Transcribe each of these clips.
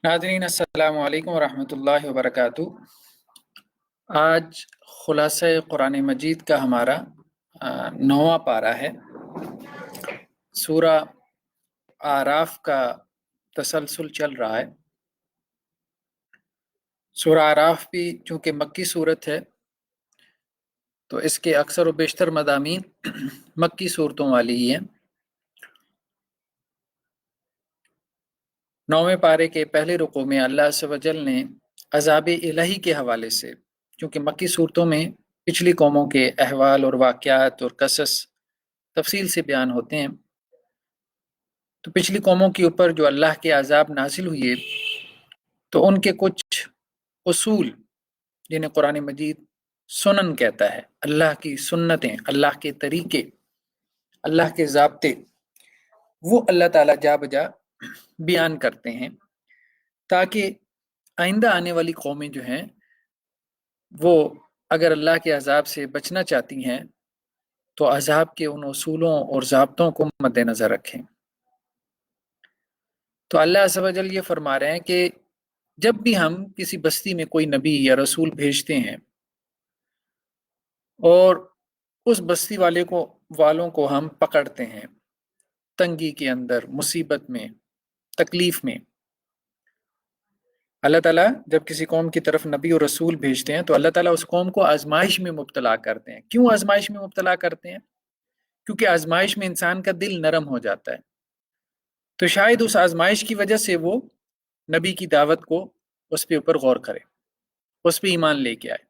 ناظرین السلام علیکم ورحمۃ اللہ وبرکاتہ۔ آج خلاصہ قرآن مجید کا ہمارا 9واں پارہ ہے۔ سورہ اعراف کا تسلسل چل رہا ہے۔ سورہ اعراف بھی چونکہ مکی صورت ہے تو اس کے اکثر و بیشتر مضامین مکی صورتوں والی ہی ہیں۔ 9ویں پارے کے پہلے رکوع میں اللہ عز و جل نے عذاب الہی کے حوالے سے، چونکہ مکی صورتوں میں پچھلی قوموں کے احوال اور واقعات اور قصص تفصیل سے بیان ہوتے ہیں، تو پچھلی قوموں کے اوپر جو اللہ کے عذاب نازل ہوئے تو ان کے کچھ اصول جنہیں قرآن مجید سنن کہتا ہے، اللہ کی سنتیں، اللہ کے طریقے، اللہ کے ضابطے، وہ اللہ تعالیٰ جا بجا بیان کرتے ہیں تاکہ آئندہ آنے والی قومیں جو ہیں وہ اگر اللہ کے عذاب سے بچنا چاہتی ہیں تو عذاب کے ان اصولوں اور ضابطوں کو مد نظر رکھیں۔ تو اللہ عز و جل یہ فرما رہے ہیں کہ جب بھی ہم کسی بستی میں کوئی نبی یا رسول بھیجتے ہیں اور اس بستی والوں کو ہم پکڑتے ہیں تنگی کے اندر، مصیبت میں، تکلیف میں، اللہ تعالیٰ جب کسی قوم کی طرف نبی اور رسول بھیجتے ہیں تو اللہ تعالیٰ اس قوم کو آزمائش میں مبتلا کرتے ہیں۔ کیوں آزمائش میں مبتلا کرتے ہیں؟ کیونکہ آزمائش میں انسان کا دل نرم ہو جاتا ہے، تو شاید اس آزمائش کی وجہ سے وہ نبی کی دعوت کو اس پہ اوپر غور کرے، اس پہ ایمان لے کے آئے۔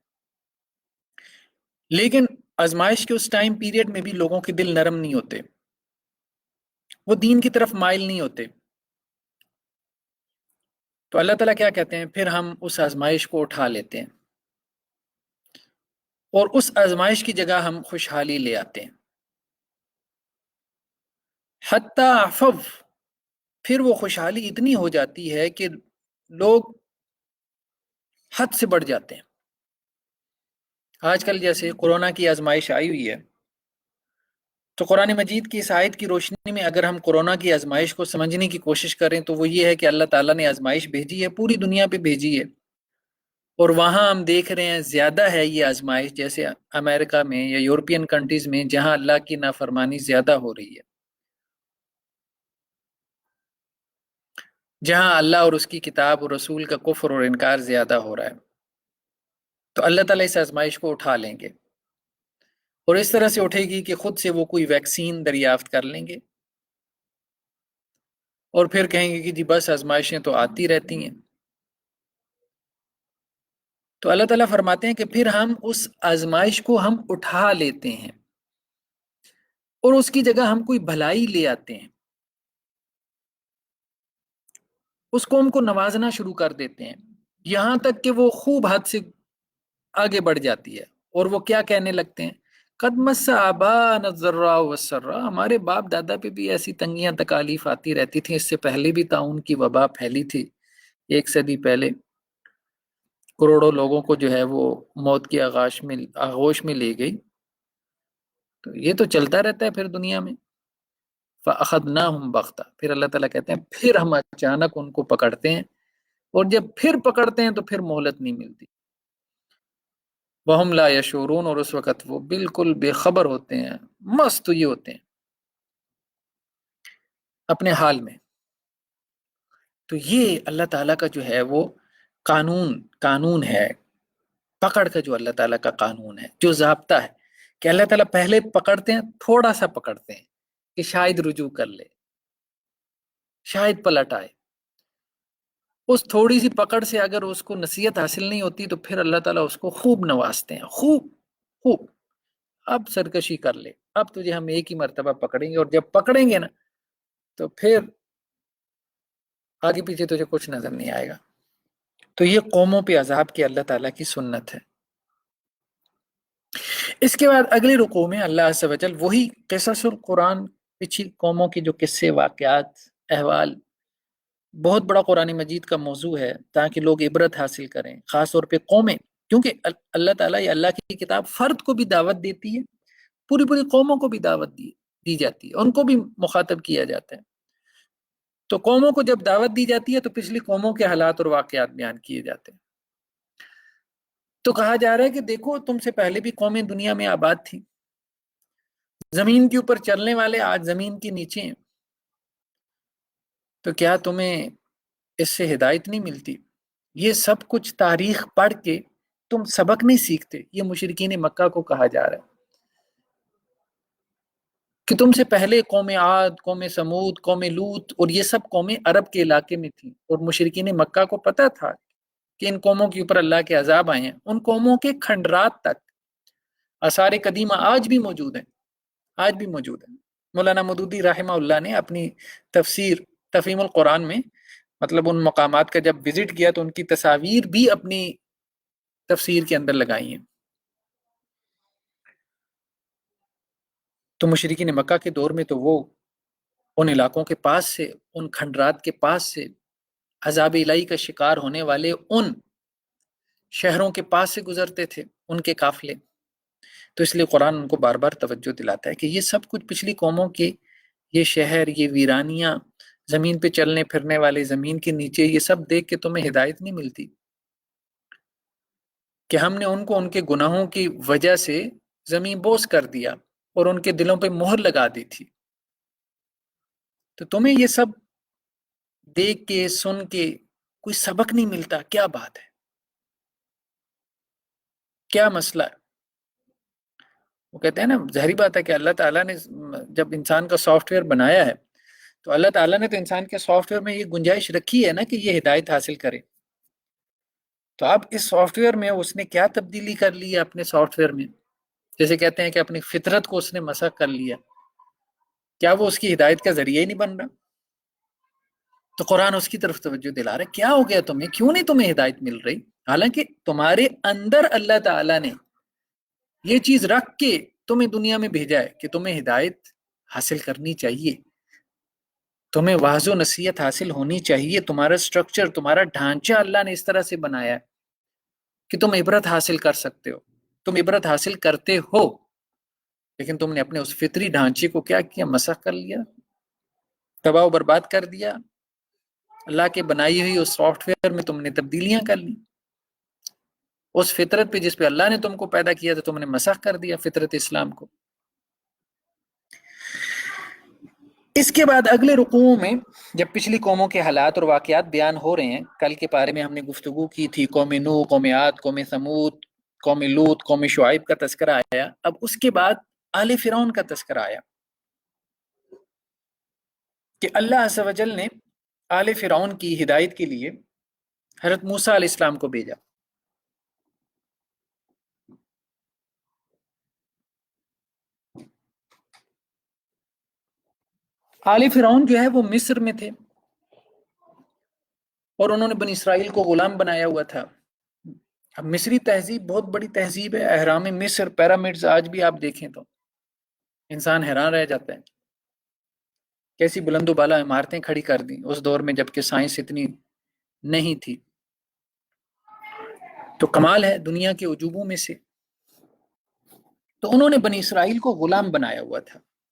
لیکن آزمائش کے اس ٹائم پیریڈ میں بھی لوگوں کے دل نرم نہیں ہوتے، وہ دین کی طرف مائل نہیں ہوتے، تو اللہ تعالیٰ کیا کہتے ہیں، پھر ہم اس آزمائش کو اٹھا لیتے ہیں اور اس آزمائش کی جگہ ہم خوشحالی لے آتے ہیں۔ حتی عفو، پھر وہ خوشحالی اتنی ہو جاتی ہے کہ لوگ حد سے بڑھ جاتے ہیں۔ آج کل جیسے کورونا کی آزمائش آئی ہوئی ہے تو قرآن مجید کی اس آیت کی روشنی میں اگر ہم کورونا کی آزمائش کو سمجھنے کی کوشش کریں تو وہ یہ ہے کہ اللہ تعالیٰ نے آزمائش بھیجی ہے، پوری دنیا پہ بھیجی ہے، اور وہاں ہم دیکھ رہے ہیں زیادہ ہے یہ آزمائش، جیسے امریکہ میں یا یورپین کنٹریز میں جہاں اللہ کی نافرمانی زیادہ ہو رہی ہے، جہاں اللہ اور اس کی کتاب اور رسول کا کفر اور انکار زیادہ ہو رہا ہے، تو اللہ تعالیٰ اس آزمائش کو اٹھا لیں گے، اور اس طرح سے اٹھے گی کہ خود سے وہ کوئی ویکسین دریافت کر لیں گے اور پھر کہیں گے کہ جی بس آزمائشیں تو آتی رہتی ہیں۔ تو اللہ تعالیٰ فرماتے ہیں کہ پھر ہم اس آزمائش کو ہم اٹھا لیتے ہیں اور اس کی جگہ ہم کوئی بھلائی لے آتے ہیں، اس قوم کو نوازنا شروع کر دیتے ہیں، یہاں تک کہ وہ خوب حد سے آگے بڑھ جاتی ہے اور وہ کیا کہنے لگتے ہیں، قد مس آباءنا الضراء والسراء، ہمارے باپ دادا پہ بھی ایسی تنگیاں تکالیف آتی رہتی تھیں، اس سے پہلے بھی طاعون کی وبا پھیلی تھی 1 صدی پہلے، کروڑوں لوگوں کو جو ہے وہ موت کی آغوش میں لے گئی، تو یہ تو چلتا رہتا ہے پھر دنیا میں۔ فَأَخَذْنَاهُمْ بَغْتَةً، پھر اللہ تعالیٰ کہتے ہیں پھر ہم اچانک ان کو پکڑتے ہیں، اور جب پھر پکڑتے ہیں تو پھر مہلت نہیں ملتی. وَهُمْ لَا يَشْعُرُونَ، اور اس وقت وہ بالکل بے خبر ہوتے ہیں، مست یہ ہوتے ہیں اپنے حال میں. تو یہ اللہ تعالیٰ کا جو ہے وہ قانون ہے، پکڑ کا جو اللہ تعالیٰ کا قانون ہے، جو ضابطہ ہے کہ اللہ تعالیٰ پہلے پکڑتے ہیں، تھوڑا سا پکڑتے ہیں کہ شاید رجوع کر لے، شاید پلٹ آئے. اس تھوڑی سی پکڑ سے اگر اس کو نصیحت حاصل نہیں ہوتی تو پھر اللہ تعالیٰ اس کو خوب نوازتے ہیں، خوب خوب. اب سرکشی کر لے، اب تجھے ہم ایک ہی مرتبہ پکڑیں گے، اور جب پکڑیں گے نا تو پھر آگے پیچھے تجھے کچھ نظر نہیں آئے گا. تو یہ قوموں پہ عذاب کی اللہ تعالیٰ کی سنت ہے. اس کے بعد اگلے رکوع میں اللہ عز و جل وہی قصص القرآن، پچھلی قوموں کے جو قصے، واقعات، احوال، بہت بڑا قرآن مجید کا موضوع ہے تاکہ لوگ عبرت حاصل کریں، خاص طور پہ قومیں، کیونکہ اللہ تعالیٰ یا اللہ کی کتاب فرد کو بھی دعوت دیتی ہے، پوری قوموں کو بھی دعوت دی جاتی ہے، ان کو بھی مخاطب کیا جاتا ہے. تو قوموں کو جب دعوت دی جاتی ہے تو پچھلی قوموں کے حالات اور واقعات بیان کیے جاتے ہیں. تو کہا جا رہا ہے کہ دیکھو تم سے پہلے بھی قومیں دنیا میں آباد تھیں، زمین کے اوپر چلنے والے آج زمین کے نیچے ہیں، تو کیا تمہیں اس سے ہدایت نہیں ملتی؟ یہ سب کچھ تاریخ پڑھ کے تم سبق نہیں سیکھتے؟ یہ مشرکین مکہ کو کہا جا رہا ہے کہ تم سے پہلے قوم عاد، قوم سمود، قوم لوط اور یہ سب قومیں عرب کے علاقے میں تھیں، اور مشرکین مکہ کو پتہ تھا کہ ان قوموں کے اوپر اللہ کے عذاب آئے ہیں. ان قوموں کے کھنڈرات تک آثار قدیمہ آج بھی موجود ہیں، آج بھی موجود ہیں. مولانا مودودی رحمہ اللہ نے اپنی تفسیر تفہیم القرآن میں مطلب ان مقامات کا جب وزٹ کیا تو ان کی تصاویر بھی اپنی تفسیر کے اندر لگائی ہیں. تو مشرکین مکہ کے دور میں تو وہ ان علاقوں کے پاس سے، ان کھنڈرات کے پاس سے، عذاب الہی کا شکار ہونے والے ان شہروں کے پاس سے گزرتے تھے ان کے قافلے. تو اس لیے قرآن ان کو بار بار توجہ دلاتا ہے کہ یہ سب کچھ پچھلی قوموں کے، یہ شہر، یہ ویرانیاں، زمین پہ چلنے پھرنے والے، زمین کے نیچے، یہ سب دیکھ کے تمہیں ہدایت نہیں ملتی کہ ہم نے ان کو ان کے گناہوں کی وجہ سے زمین بوس کر دیا اور ان کے دلوں پہ مہر لگا دی تھی. تو تمہیں یہ سب دیکھ کے سن کے کوئی سبق نہیں ملتا؟ کیا بات ہے، کیا مسئلہ ہے؟ وہ کہتے ہیں نا، ظاہری بات ہے کہ اللہ تعالیٰ نے جب انسان کا سافٹ ویئر بنایا ہے تو اللہ تعالیٰ نے تو انسان کے سافٹ ویئر میں یہ گنجائش رکھی ہے نا کہ یہ ہدایت حاصل کرے. تو اب اس سافٹ ویئر میں اس نے کیا تبدیلی کر لی ہے اپنے سافٹ ویئر میں؟ جیسے کہتے ہیں کہ اپنی فطرت کو اس نے مسخ کر لیا، کیا وہ اس کی ہدایت کا ذریعہ ہی نہیں بن رہا؟ تو قرآن اس کی طرف توجہ دلا رہا ہے، کیا ہو گیا تمہیں، کیوں نہیں تمہیں ہدایت مل رہی؟ حالانکہ تمہارے اندر اللہ تعالیٰ نے یہ چیز رکھ کے تمہیں دنیا میں بھیجا ہے کہ تمہیں ہدایت حاصل کرنی چاہیے، تمہیں واضح و نصیحت حاصل ہونی چاہیے. تمہارا سٹرکچر، تمہارا ڈھانچہ اللہ نے اس طرح سے بنایا ہے کہ تم عبرت حاصل کر سکتے ہو، تم عبرت حاصل کرتے ہو، لیکن تم نے اپنے اس فطری ڈھانچے کو کیا کیا؟ مسخ کر لیا، تباہ و برباد کر دیا. اللہ کے بنائی ہوئی اس سافٹ ویئر میں تم نے تبدیلیاں کر لی، اس فطرت پہ جس پہ اللہ نے تم کو پیدا کیا تھا تم نے مسخ کر دیا فطرت اسلام کو. اس کے بعد اگلے رکوع میں جب پچھلی قوموں کے حالات اور واقعات بیان ہو رہے ہیں، کل کے پارے میں ہم نے گفتگو کی تھی، قوم نوح، قوم عاد، قوم سمود، قوم لوط، قوم شعیب کا تذکرہ آیا. اب اس کے بعد آل فرعون کا تذکرہ آیا کہ اللہ عز و جل نے آل فرعون کی ہدایت کے لیے حضرت موسیٰ علیہ السلام کو بھیجا. آل فرعون جو ہے وہ مصر میں تھے اور انہوں نے بنی اسرائیل کو غلام بنایا ہوا تھا. اب مصری تہذیب بہت بڑی تہذیب ہے، اہرام مصر، پیرامڈز آج بھی آپ دیکھیں تو انسان حیران رہ جاتا ہے، کیسی بلند و بالا عمارتیں کھڑی کر دیں اس دور میں جب کہ سائنس اتنی نہیں تھی. تو کمال ہے دنیا کے عجوبوں میں سے. تو انہوں نے بنی اسرائیل کو غلام بنایا ہوا تھا،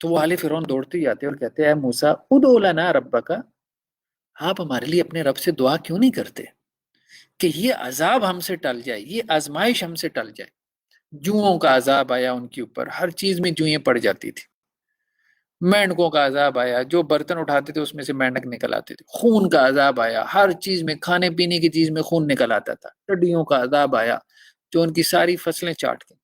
تو وہ آل فرعون دوڑتے ہی آتے اور کہتے ہیں اے موسیٰ ادعو لنا ربک، آپ ہمارے لیے اپنے رب سے دعا کیوں نہیں کرتے کہ یہ عذاب ہم سے ٹل جائے، یہ آزمائش ہم سے ٹل جائے۔ جوؤں کا عذاب آیا ان کے اوپر، ہر چیز میں جوئیں پڑ جاتی تھی۔ مینڈکوں کا عذاب آیا، جو برتن اٹھاتے تھے اس میں سے مینڈک نکل آتے تھے۔ خون کا عذاب آیا، ہر چیز میں، کھانے پینے کی چیز میں خون نکل آتا تھا۔ ٹڈیوں کا عذاب آیا جو ان کی ساری فصلیں چاٹ گئی۔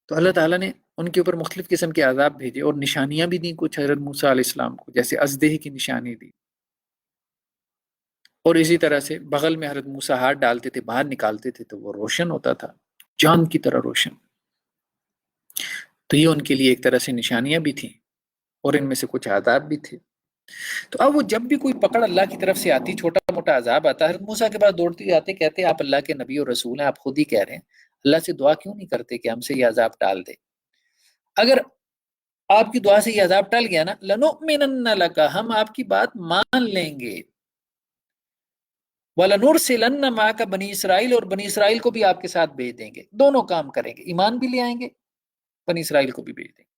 تو اللہ تعالیٰ نے ان کے اوپر مختلف قسم کے عذاب بھیجے اور نشانیاں بھی دیں کچھ حضرت موسیٰ علیہ السلام کو، جیسے اژدہے کی نشانی دی، اور اسی طرح سے بغل میں حضرت موسیٰ ہاتھ ڈالتے تھے، باہر نکالتے تھے تو وہ روشن ہوتا تھا، چاند کی طرح روشن۔ تو یہ ان کے لیے ایک طرح سے نشانیاں بھی تھیں اور ان میں سے کچھ عذاب بھی تھے۔ تو اب وہ جب بھی کوئی پکڑ اللہ کی طرف سے آتی، چھوٹا موٹا عذاب آتا ہے، حضرت موسیٰ کے پاس دوڑتے آتے، کہتے آپ اللہ کے نبی اور رسول ہیں، آپ خود ہی کہہ رہے ہیں، اللہ سے دعا کیوں نہیں کرتے کہ ہم سے یہ عذاب ٹال دے؟ اگر آپ کی دعا سے یہ عذاب ٹل گیا نا، لَنُؤْمِنَنَّ لَكَ، ہم آپ کی بات مان لیں گے، وَلَنُرْسِلَنَّ مَعَكَ بنی اسرائیل، اور بنی اسرائیل کو بھی آپ کے ساتھ بھیج دیں گے، دونوں کام کریں گے، ایمان بھی لے آئیں گے، بنی اسرائیل کو بھی بھیج دیں گے۔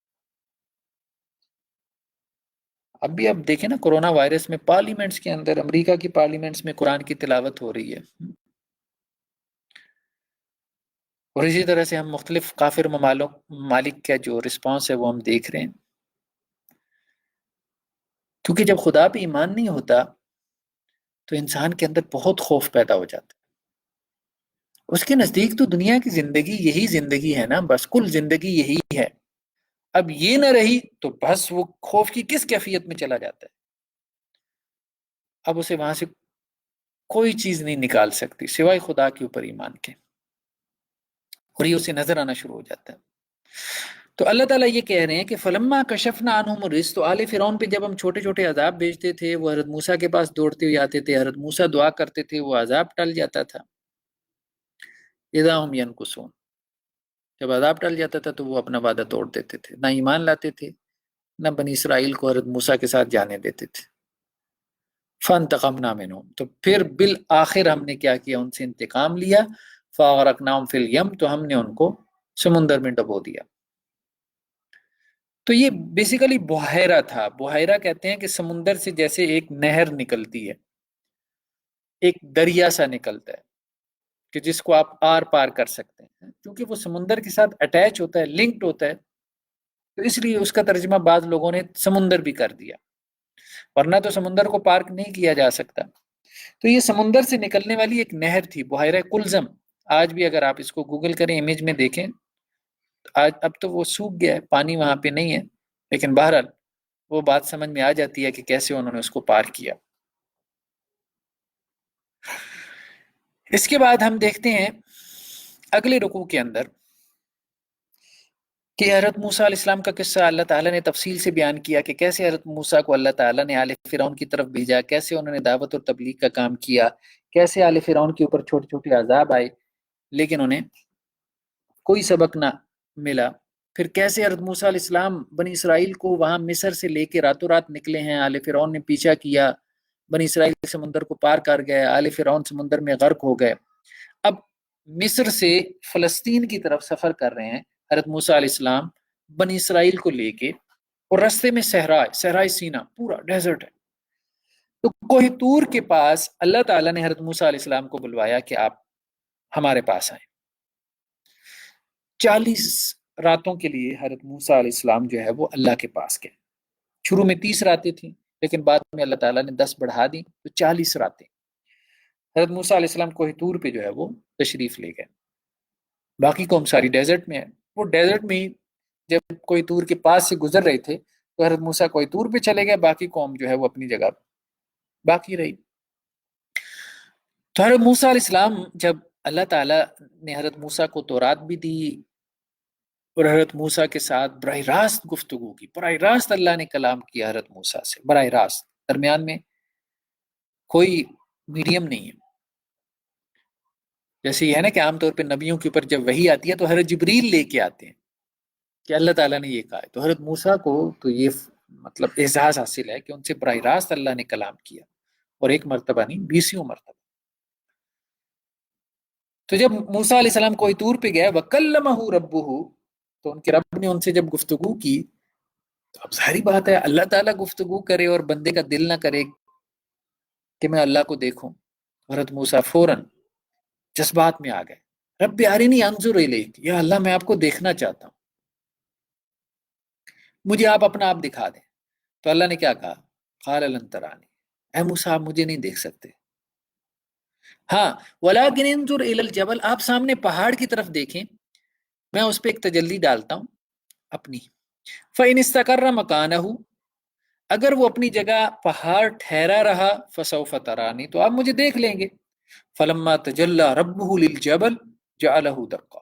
اب بھی اب دیکھیں نا، کرونا وائرس میں پارلیمنٹس کے اندر، امریکہ کی پارلیمنٹس میں قرآن کی تلاوت ہو رہی ہے، اور اسی طرح سے ہم مختلف کافر ممالک کا جو رسپانس ہے وہ ہم دیکھ رہے ہیں۔ کیونکہ جب خدا پہ ایمان نہیں ہوتا تو انسان کے اندر بہت خوف پیدا ہو جاتا ہے۔ اس کے نزدیک تو دنیا کی زندگی یہی زندگی ہے نا، بس کل زندگی یہی ہے، اب یہ نہ رہی تو بس وہ خوف کی کس کیفیت میں چلا جاتا ہے۔ اب اسے وہاں سے کوئی چیز نہیں نکال سکتی سوائے خدا کے اوپر ایمان کے، اور یہ اسے نظر آنا شروع ہو جاتا ہے۔ تو اللہ تعالیٰ یہ کہہ رہے ہیں کہ فلما کشفنا عنہم الرجز، تو آل فرعون پہ جب ہم چھوٹے چھوٹے عذاب بھیجتے تھے، وہ حضرت موسیٰ کے پاس دوڑتے ہوئے آتے تھے، حضرت موسیٰ دعا کرتے تھے، وہ عذاب ٹل جاتا تھا۔ اذا ہم ینکثون، جب عذاب ٹل جاتا تھا تو وہ اپنا وعدہ توڑ دیتے تھے، نہ ایمان لاتے تھے، نہ بنی اسرائیل کو حضرت موسیٰ کے ساتھ جانے دیتے تھے۔ فانتقمنا منہم، تو پھر بالآخر ہم نے کیا کیا، ان سے انتقام لیا، فاغرقناہم فی الیم، تو ہم نے ان کو سمندر میں ڈبو دیا۔ تو یہ بیسیکلی بحیرہ تھا، بحیرہ کہتے ہیں کہ سمندر سے جیسے ایک نہر نکلتی ہے، ایک دریا سا نکلتا ہے کہ جس کو آپ آر پار کر سکتے ہیں، کیونکہ وہ سمندر کے ساتھ اٹیچ ہوتا ہے، لنکڈ ہوتا ہے، تو اس لیے اس کا ترجمہ بعض لوگوں نے سمندر بھی کر دیا، ورنہ تو سمندر کو پار نہیں کیا جا سکتا۔ تو یہ سمندر سے نکلنے والی ایک نہر تھی، بحیرہ کلزم۔ آج بھی اگر آپ اس کو گوگل کریں، امیج میں دیکھیں، آج اب تو وہ سوکھ گیا ہے، پانی وہاں پہ نہیں ہے، لیکن بہرحال وہ بات سمجھ میں آ جاتی ہے کہ کیسے انہوں نے اس کو پار کیا۔ اس کے بعد ہم دیکھتے ہیں اگلے رکوع کے اندر کہ حضرت موسیٰ علیہ السلام کا قصہ اللہ تعالیٰ نے تفصیل سے بیان کیا کہ کیسے حضرت موسیٰ کو اللہ تعالیٰ نے آل فرعون کی طرف بھیجا، کیسے انہوں نے دعوت اور تبلیغ کا کام کیا، کیسے آل فرعون کے اوپر چھوٹے چھوٹے عذاب آئے لیکن انہیں کوئی سبق نہ ملا، پھر کیسے حضرت موسیٰ علیہ السلام بنی اسرائیل کو وہاں مصر سے لے کے راتوں رات نکلے ہیں، آل فرعون نے پیچھا کیا، بنی اسرائیل سمندر کو پار کر گئے، آل فرعون سمندر میں غرق ہو گئے۔ اب مصر سے فلسطین کی طرف سفر کر رہے ہیں حضرت موسیٰ علیہ السلام بنی اسرائیل کو لے کے، اور رستے میں صحرائے سینا پورا ڈیزرٹ ہے۔ تو کوہ طور کے پاس اللہ تعالیٰ نے حضرت موسیٰ علیہ السلام کو بلوایا کہ آپ ہمارے پاس آئیں۔ 40 راتوں کے لیے حضرت موسیٰ علیہ السلام جو ہے وہ اللہ کے پاس گئے۔ شروع میں 30 راتیں تھیں، لیکن بعد میں اللہ تعالیٰ نے 10 بڑھا دی، تو 40 راتیں حضرت موسیٰ علیہ السلام کوہ طور پہ جو ہے وہ تشریف لے گئے۔ باقی قوم ساری ڈیزرٹ میں ہے، وہ ڈیزرٹ میں ہی جب کوہ طور کے پاس سے گزر رہے تھے تو حضرت موسیٰ کوہ طور پہ چلے گئے، باقی قوم جو ہے وہ اپنی جگہ باقی رہی۔ تو حضرت موسیٰ علیہ السلام، جب اللہ تعالیٰ نے حضرت موسیٰ کو تورات بھی دی اور حضرت موسیٰ کے ساتھ براہ راست گفتگو کی، براہ راست اللہ نے کلام کیا حضرت موسیٰ سے، براہ راست، درمیان میں کوئی میڈیم نہیں ہے۔ جیسے یہ ہے نا کہ عام طور پہ نبیوں کے اوپر جب وحی آتی ہے تو حضرت جبریل لے کے آتے ہیں کہ اللہ تعالیٰ نے یہ کہا ہے، تو حضرت موسیٰ کو تو یہ مطلب اعزاز حاصل ہے کہ ان سے براہ راست اللہ نے کلام کیا، اور ایک مرتبہ نہیں، 20 مرتبہ۔ تو جب موسیٰ علیہ السلام کوہ طور پہ گئے، وَكَلَّمَهُ رَبُّهُ، تو ان کے رب نے ان سے جب گفتگو کی تو اب ظاہری بات ہے اللہ تعالیٰ گفتگو کرے اور بندے کا دل نہ کرے کہ میں اللہ کو دیکھوں. حضرت موسیٰ فوراً جذبات میں آ گئے. رب ارنی انظر الیک، یا اللہ میں آپ کو دیکھنا چاہتا ہوں، مجھے آپ اپنا آپ دکھا دیں. تو اللہ نے کیا کہا؟ قال لن ترانی، اے موسیٰ آپ مجھے نہیں دیکھ سکتے. ہاں ولکن انظر الی الجبل، آپ سامنے پہاڑ کی طرف دیکھیں، میں اس پہ ایک تجلی ڈالتا ہوں اپنی. فإن استقر مکانہ، اگر وہ اپنی جگہ پہاڑ ٹھہرا رہا، فسوف ترانی، تو آپ مجھے دیکھ لیں گے. فلما تجلی ربہ للجبل جعلہ دکا،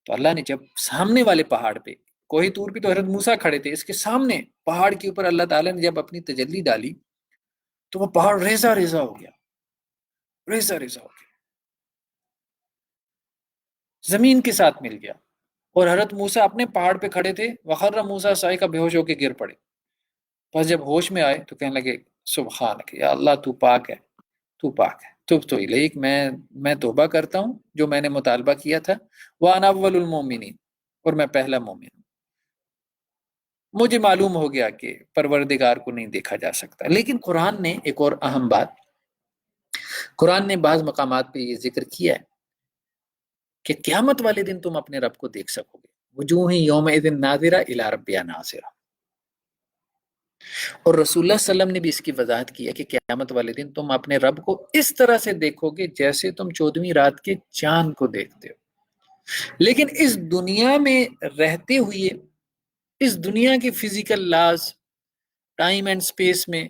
تو اللہ نے جب سامنے والے پہاڑ پہ، کوہی طور پہ تو حضرت موسیٰ کھڑے تھے، اس کے سامنے پہاڑ کے اوپر اللہ تعالیٰ نے جب اپنی تجلی ڈالی تو وہ پہاڑ ریزہ ریزہ ہو گیا، ریزہ ریزہ ہو گیا، زمین کے ساتھ مل گیا. اور حضرت موسیٰ اپنے پہاڑ پہ کھڑے تھے، وخر موسیٰ صاعقہ، بے ہوش ہو کے گر پڑے. بس جب ہوش میں آئے تو کہنے لگے سبحانک یا اللہ تو پاک ہے، تو پاک ہے، تب تو الیک، میں توبہ کرتا ہوں جو میں نے مطالبہ کیا تھا. وانا اول المومنین، اور میں پہلا مومن ہوں. مجھے معلوم ہو گیا کہ پروردگار کو نہیں دیکھا جا سکتا. لیکن قرآن نے ایک اور اہم بات، قرآن نے بعض مقامات پہ یہ ذکر کیا ہے کہ قیامت والے دن تم اپنے رب کو دیکھ سکو گے. وجوہ یومئذ ناظرہ الی ربہا ناظرہ. اور رسول اللہ صلی اللہ علیہ وسلم نے بھی اس کی وضاحت کی ہے کہ قیامت والے دن تم اپنے رب کو اس طرح سے دیکھو گے جیسے تم 14ویں رات کے چاند کو دیکھتے ہو. لیکن اس دنیا میں رہتے ہوئے، اس دنیا کے physical laws, time and space میں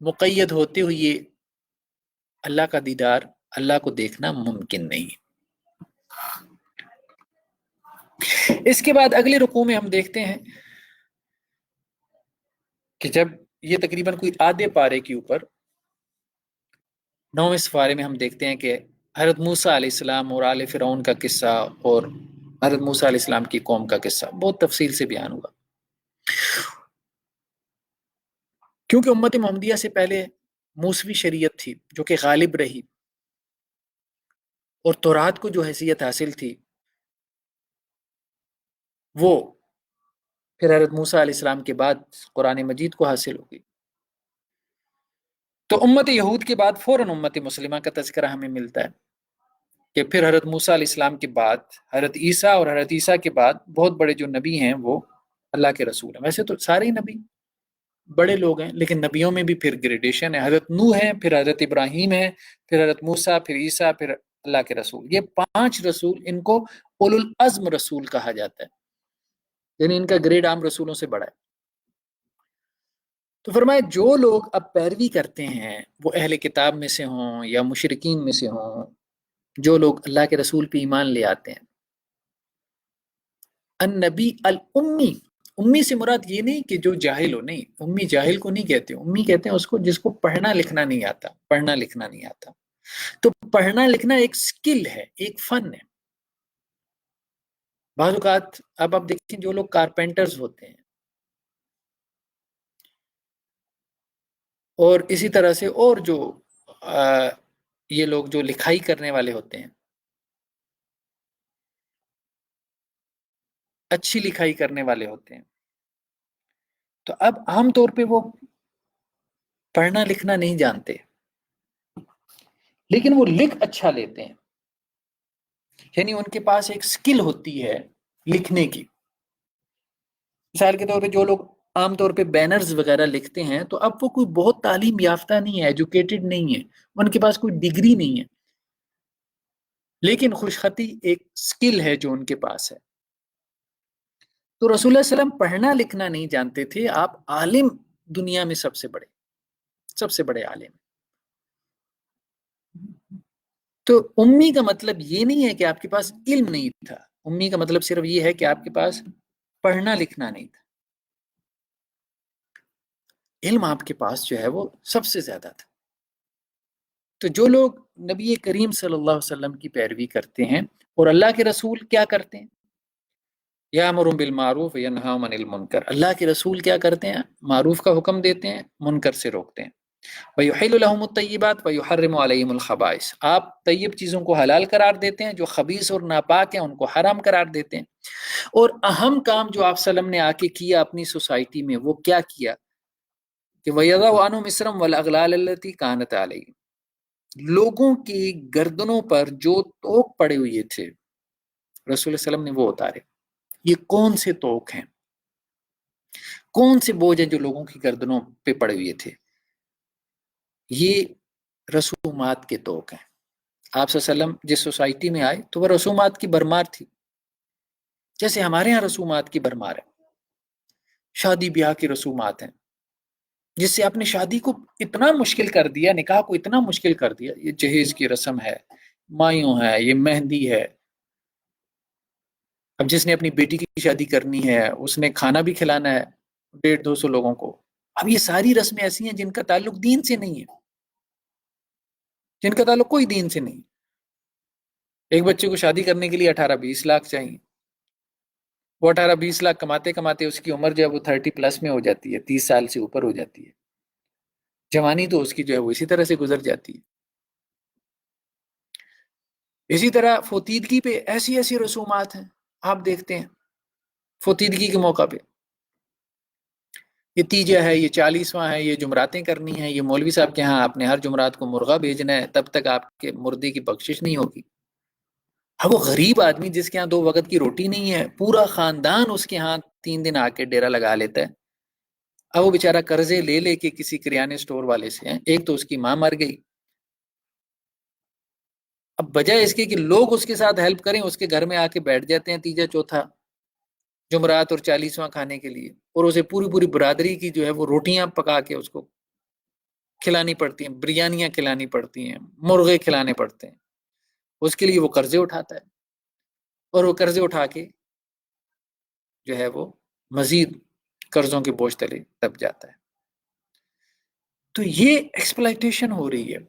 مقید ہوتے ہوئے اللہ کا دیدار، اللہ کو دیکھنا ممکن نہیں. اس کے بعد اگلے رکوع میں ہم دیکھتے ہیں کہ جب یہ تقریباً کوئی آدھے پارے کے اوپر 9ویں سپارے میں ہم دیکھتے ہیں کہ حضرت موسیٰ علیہ السلام اور آل فرعون کا قصہ اور حضرت موسیٰ علیہ السلام کی قوم کا قصہ بہت تفصیل سے بیان ہوا. کیونکہ امت محمدیہ سے پہلے موسوی شریعت تھی جو کہ غالب رہی، اور تورات کو جو حیثیت حاصل تھی وہ پھر حضرت موسیٰ علیہ السلام کے بعد قرآن مجید کو حاصل ہوگی. تو امت یہود کے بعد فوراً امت مسلمہ کا تذکرہ ہمیں ملتا ہے کہ پھر حضرت موسیٰ علیہ السلام کے بعد حضرت عیسیٰ، اور حضرت عیسیٰ کے بعد بہت بڑے جو نبی ہیں وہ اللہ کے رسول ہیں. ویسے تو سارے نبی بڑے لوگ ہیں، لیکن نبیوں میں بھی پھر گریڈیشن ہے. حضرت نوح ہے، پھر حضرت ابراہیم ہے، پھر حضرت موسیٰ، پھر عیسیٰ، پھر اللہ کے رسول. یہ 5 رسول، ان کو اولو العزم رسول کہا جاتا ہے، یعنی ان کا گریڈ عام رسولوں سے بڑا ہے. تو فرمایا جو لوگ اب پیروی کرتے ہیں وہ اہل کتاب میں سے ہوں یا مشرکین میں سے ہوں، جو لوگ اللہ کے رسول پہ ایمان لے آتے ہیں. النبی الامی، امی سے مراد یہ نہیں کہ جو جاہل ہو، نہیں، امی جاہل کو نہیں کہتے، امی کہتے ہیں اس کو جس کو پڑھنا لکھنا نہیں آتا، پڑھنا لکھنا نہیں آتا. تو پڑھنا لکھنا ایک سکل ہے، ایک فن ہے. بعض اوقات اب آپ دیکھیں جو لوگ کارپینٹرز ہوتے ہیں اور اسی طرح سے اور جو یہ لوگ جو لکھائی کرنے والے ہوتے ہیں، اچھی لکھائی کرنے والے ہوتے ہیں، تو اب عام طور پہ وہ پڑھنا لکھنا نہیں جانتے لیکن وہ لکھ اچھا لیتے ہیں، یعنی ان کے پاس ایک سکل ہوتی ہے لکھنے کی. مثال کے طور پہ جو لوگ عام طور پہ بینرز وغیرہ لکھتے ہیں تو اب وہ کوئی بہت تعلیم یافتہ نہیں ہے، ایجوکیٹڈ نہیں ہے، ان کے پاس کوئی ڈگری نہیں ہے، لیکن خوش خطی ایک سکل ہے جو ان کے پاس ہے. تو رسول اللہ علیہ وسلم پڑھنا لکھنا نہیں جانتے تھے، آپ عالم، دنیا میں سب سے بڑے عالم. تو امی کا مطلب یہ نہیں ہے کہ آپ کے پاس علم نہیں تھا، امی کا مطلب صرف یہ ہے کہ آپ کے پاس پڑھنا لکھنا نہیں تھا. علم آپ کے پاس جو ہے وہ سب سے زیادہ تھا. تو جو لوگ نبی کریم صلی اللہ علیہ وسلم کی پیروی کرتے ہیں اور اللہ کے رسول کیا کرتے ہیں، یامر بالمعروف ینہی عن المنکر، اللہ کے رسول کیا کرتے ہیں، معروف کا حکم دیتے ہیں، منکر سے روکتے ہیں. وَيُحِلُّ لَهُمُ الطَّيِّبَاتِ وَيُحَرِّمُ عَلَيْهِمُ الْخَبَائِثَ، آپ طیب چیزوں کو حلال قرار دیتے ہیں، جو خبیث اور ناپاک ہیں ان کو حرام قرار دیتے ہیں۔ اور اہم کام جو آپ وسلم نے آ کے کیا اپنی سوسائٹی میں، وہ کیا کیا کہ وَيَضَعُ عَنْهُمْ إِصْرَهُمْ وَالْأَغْلَالَ الَّتِي كَانَتْ عَلَيْهِمْ، لوگوں کی گردنوں پر جو طوق پڑے ہوئے تھے رسول اللہ صلی اللہ علیہ وسلم نے وہ اتارے۔ یہ کون سے طوق ہیں، کون سے بوجھ ہیں جو لوگوں کی گردنوں پہ پڑے ہوئے تھے؟ یہ رسومات کے طوق ہیں۔ آپ صلی اللہ علیہ وسلم جس سوسائٹی میں آئے تو وہ رسومات کی بھرمار تھی، جیسے ہمارے ہاں رسومات کی بھرمار ہے، شادی بیاہ کی رسومات ہیں، جس سے آپ نے شادی کو اتنا مشکل کر دیا، نکاح کو اتنا مشکل کر دیا۔ یہ جہیز کی رسم ہے، مایوں ہے، یہ مہندی ہے۔ اب جس نے اپنی بیٹی کی شادی کرنی ہے اس نے کھانا بھی کھلانا ہے 150-200 لوگوں کو۔ اب یہ ساری رسمیں ایسی ہیں جن کا تعلق دین سے نہیں ہے، جن کا تعلق کوئی دین سے نہیں۔ ایک بچے کو شادی کرنے کے لیے 18-20 لاکھ چاہیے، وہ 18-20 لاکھ کماتے کماتے اس کی عمر جو ہے وہ 30+ میں ہو جاتی ہے، 30 سال سے اوپر ہو جاتی ہے۔ جوانی تو اس کی جو ہے وہ اسی طرح سے گزر جاتی ہے۔ اسی طرح فوتیدگی پہ ایسی ایسی رسومات ہیں، آپ دیکھتے ہیں فوتیدگی کے موقع پہ یہ تیجا ہے، یہ 40واں ہے، یہ جمراتیں کرنی ہیں، یہ مولوی صاحب کے ہاں آپ نے ہر جمرات کو مرغا بھیجنا ہے، تب تک آپ کے مردے کی بخشش نہیں ہوگی۔ اب وہ غریب آدمی جس کے ہاں 2 وقت کی روٹی نہیں ہے، پورا خاندان اس کے ہاں 3 دن آ کے ڈیرا لگا لیتا ہے۔ اب وہ بیچارہ قرضے لے لے کے کسی کریانے سٹور والے سے ہیں، ایک تو اس کی ماں مر گئی، اب بجائے اس کے کہ لوگ اس کے ساتھ ہیلپ کریں، اس کے گھر میں آ کے بیٹھ جاتے ہیں تیجا چوتھا جمعرات اور 40واں کھانے کے لیے، اور اسے پوری پوری برادری کی جو ہے وہ روٹیاں پکا کے اس کو کھلانی پڑتی ہیں، بریانیاں کھلانی پڑتی ہیں، مرغے کھلانے پڑتے ہیں۔ اس کے لیے وہ قرضے اٹھاتا ہے، اور وہ قرضے اٹھا کے جو ہے وہ مزید قرضوں کے بوجھ تلے دب جاتا ہے۔ تو یہ ایکسپلائٹیشن ہو رہی ہے۔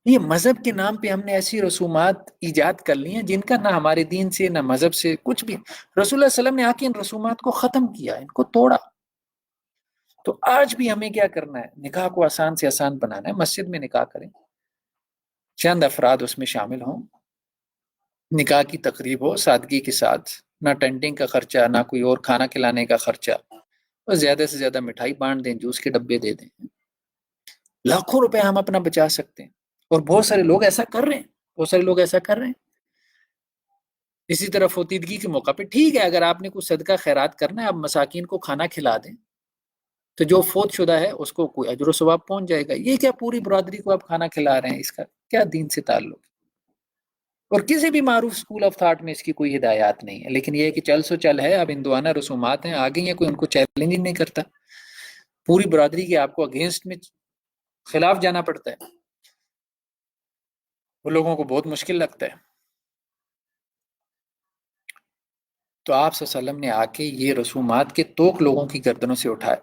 یہ مذہب کے نام پہ ہم نے ایسی رسومات ایجاد کر لی ہیں جن کا نہ ہمارے دین سے نہ مذہب سے کچھ بھی۔ رسول اللہ صلی اللہ علیہ وسلم نے آ کے ان رسومات کو ختم کیا، ان کو توڑا۔ تو آج بھی ہمیں کیا کرنا ہے؟ نکاح کو آسان سے آسان بنانا ہے۔ مسجد میں نکاح کریں، چند افراد اس میں شامل ہوں، نکاح کی تقریب ہو سادگی کے ساتھ، نہ ٹینٹنگ کا خرچہ، نہ کوئی اور کھانا کھلانے کا خرچہ، اور زیادہ سے زیادہ مٹھائی بانٹ دیں، جوس کے ڈبے دے دیں، لاکھوں روپے ہم اپنا بچا سکتے ہیں۔ اور بہت سارے لوگ ایسا کر رہے ہیں، بہت سارے لوگ ایسا کر رہے ہیں۔ اسی طرح فوتیدگی کے موقع پہ ٹھیک ہے، اگر آپ نے کچھ صدقہ خیرات کرنا ہے، آپ مساکین کو کھانا کھلا دیں، تو جو فوت شدہ ہے اس کو کوئی اجر و ثواب پہنچ جائے گا۔ یہ کیا پوری برادری کو آپ کھانا کھلا رہے ہیں، اس کا کیا دین سے تعلق؟ اور کسی بھی معروف اسکول آف تھاٹ میں اس کی کوئی ہدایات نہیں ہے، لیکن یہ ہے کہ چل سو چل ہے، اب ہندوانہ رسومات ہیں آگے ہیں، کوئی ان کو چیلنج نہیں کرتا، پوری برادری کے آپ کو اگینسٹ میں خلاف جانا پڑتا ہے، وہ لوگوں کو بہت مشکل لگتا ہے۔ تو آپ صلی اللہ علیہ وسلم نے آ کے یہ رسومات کے توق لوگوں کی گردنوں سے اٹھائے۔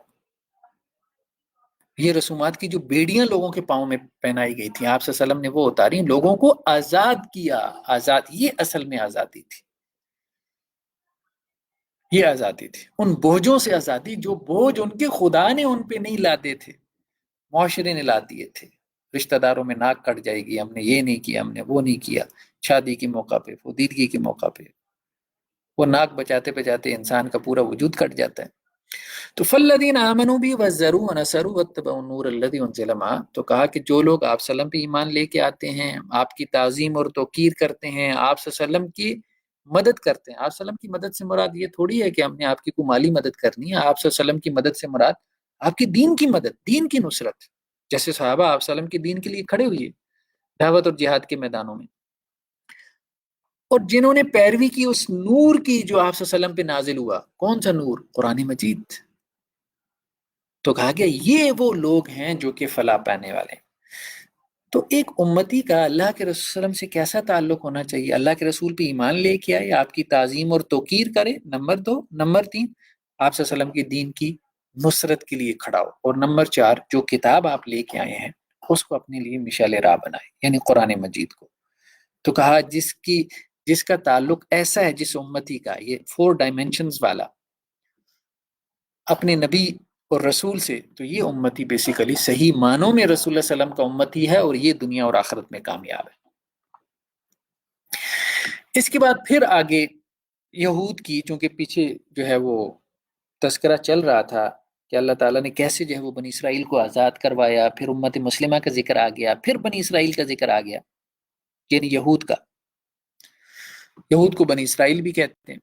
یہ رسومات کی جو بیڑیاں لوگوں کے پاؤں میں پہنائی گئی تھیں، آپ صلی اللہ علیہ وسلم نے وہ اتاری، لوگوں کو آزاد کیا۔ آزاد، یہ اصل میں آزادی تھی، یہ آزادی تھی، ان بوجھوں سے آزادی جو بوجھ ان کے خدا نے ان پہ نہیں لادے تھے، معاشرے نے لا دیے تھے۔ رشتہ داروں میں ناک کٹ جائے گی، ہم نے یہ نہیں کیا، ہم نے وہ نہیں کیا، شادی کے موقع پہ، فوتیدگی کے موقع پہ وہ ناک بچاتے بچاتے انسان کا پورا وجود کٹ جاتا ہے۔ تو فالذین آمنوا بی وزروا ونصروا واتبعوا النور الذی انزل معه، تو کہا کہ جو لوگ آپ صلی اللہ علیہ وسلم پہ ایمان لے کے آتے ہیں، آپ کی تعظیم اور توقیر کرتے ہیں، آپ صلی اللہ علیہ وسلم کی مدد کرتے ہیں۔ آپ صلی اللہ علیہ وسلم کی مدد سے مراد یہ تھوڑی ہے کہ ہم نے آپ کی کوئی مالی مدد کرنی ہے، آپ صلی اللہ علیہ وسلم کی مدد سے مراد آپ کی دین کی مدد، دین کی نصرت، جیسے صحابہ آپ صلی اللہ علیہ وسلم کے دین کے لیے کھڑے ہوئے دعوت اور جہاد کے میدانوں میں، اور جنہوں نے پیروی کی اس نور کی جو آپ صلی اللہ علیہ وسلم پہ نازل ہوا۔ کون سا نور؟ قرآن مجید۔ تو کہا گیا یہ وہ لوگ ہیں جو کہ فلاح پانے والے ہیں۔ تو ایک امتی کا اللہ کے رسول صلی اللہ علیہ وسلم سے کیسا تعلق ہونا چاہیے؟ اللہ کے رسول پہ ایمان لے کے آئے، آپ کی تعظیم اور توقیر کرے، نمبر 2۔ نمبر 3، آپ صلی اللہ علیہ وسلم کی دین کی نصرت کے لیے کھڑا ہو، اور نمبر 4، جو کتاب آپ لے کے آئے ہیں اس کو اپنے لیے مشعل راہ بنائے، یعنی قرآن مجید کو۔ تو کہا جس کا تعلق ایسا ہے، جس امتی کا یہ 4 ڈائمینشنز والا اپنے نبی اور رسول سے، تو یہ امتی بیسیکلی صحیح معنوں میں رسول اللہ صلی اللہ علیہ وسلم کا امتی ہے، اور یہ دنیا اور آخرت میں کامیاب ہے۔ اس کے بعد پھر آگے یہود کی، چونکہ پیچھے جو ہے وہ تذکرہ چل رہا تھا کہ اللہ تعالیٰ نے کیسے جو ہے وہ بنی اسرائیل کو آزاد کروایا، پھر امت مسلمہ کا ذکر آ گیا، پھر بنی اسرائیل کا ذکر آ گیا، یعنی یہود کا۔ یہود کو بنی اسرائیل بھی کہتے ہیں۔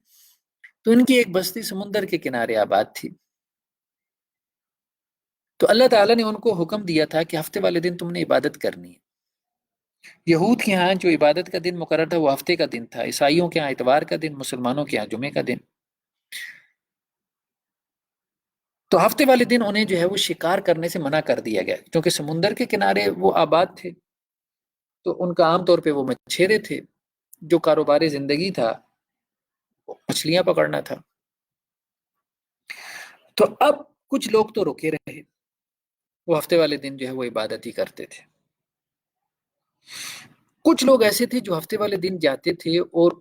تو ان کی ایک بستی سمندر کے کنارے آباد تھی۔ تو اللہ تعالیٰ نے ان کو حکم دیا تھا کہ ہفتے والے دن تم نے عبادت کرنی ہے۔ یہود کے ہاں جو عبادت کا دن مقرر تھا وہ ہفتے کا دن تھا، عیسائیوں کے ہاں اتوار کا دن، مسلمانوں کے ہاں جمعے کا دن۔ تو ہفتے والے دن انہیں جو ہے وہ شکار کرنے سے منع کر دیا گیا، کیونکہ سمندر کے کنارے وہ آباد تھے، تو ان کا عام طور پہ وہ مچھیرے تھے، جو کاروبار زندگی تھا وہ مچھلیاں پکڑنا تھا۔ تو اب کچھ لوگ تو رکے رہے، وہ ہفتے والے دن جو ہے وہ عبادت ہی کرتے تھے۔ کچھ لوگ ایسے تھے جو ہفتے والے دن جاتے تھے اور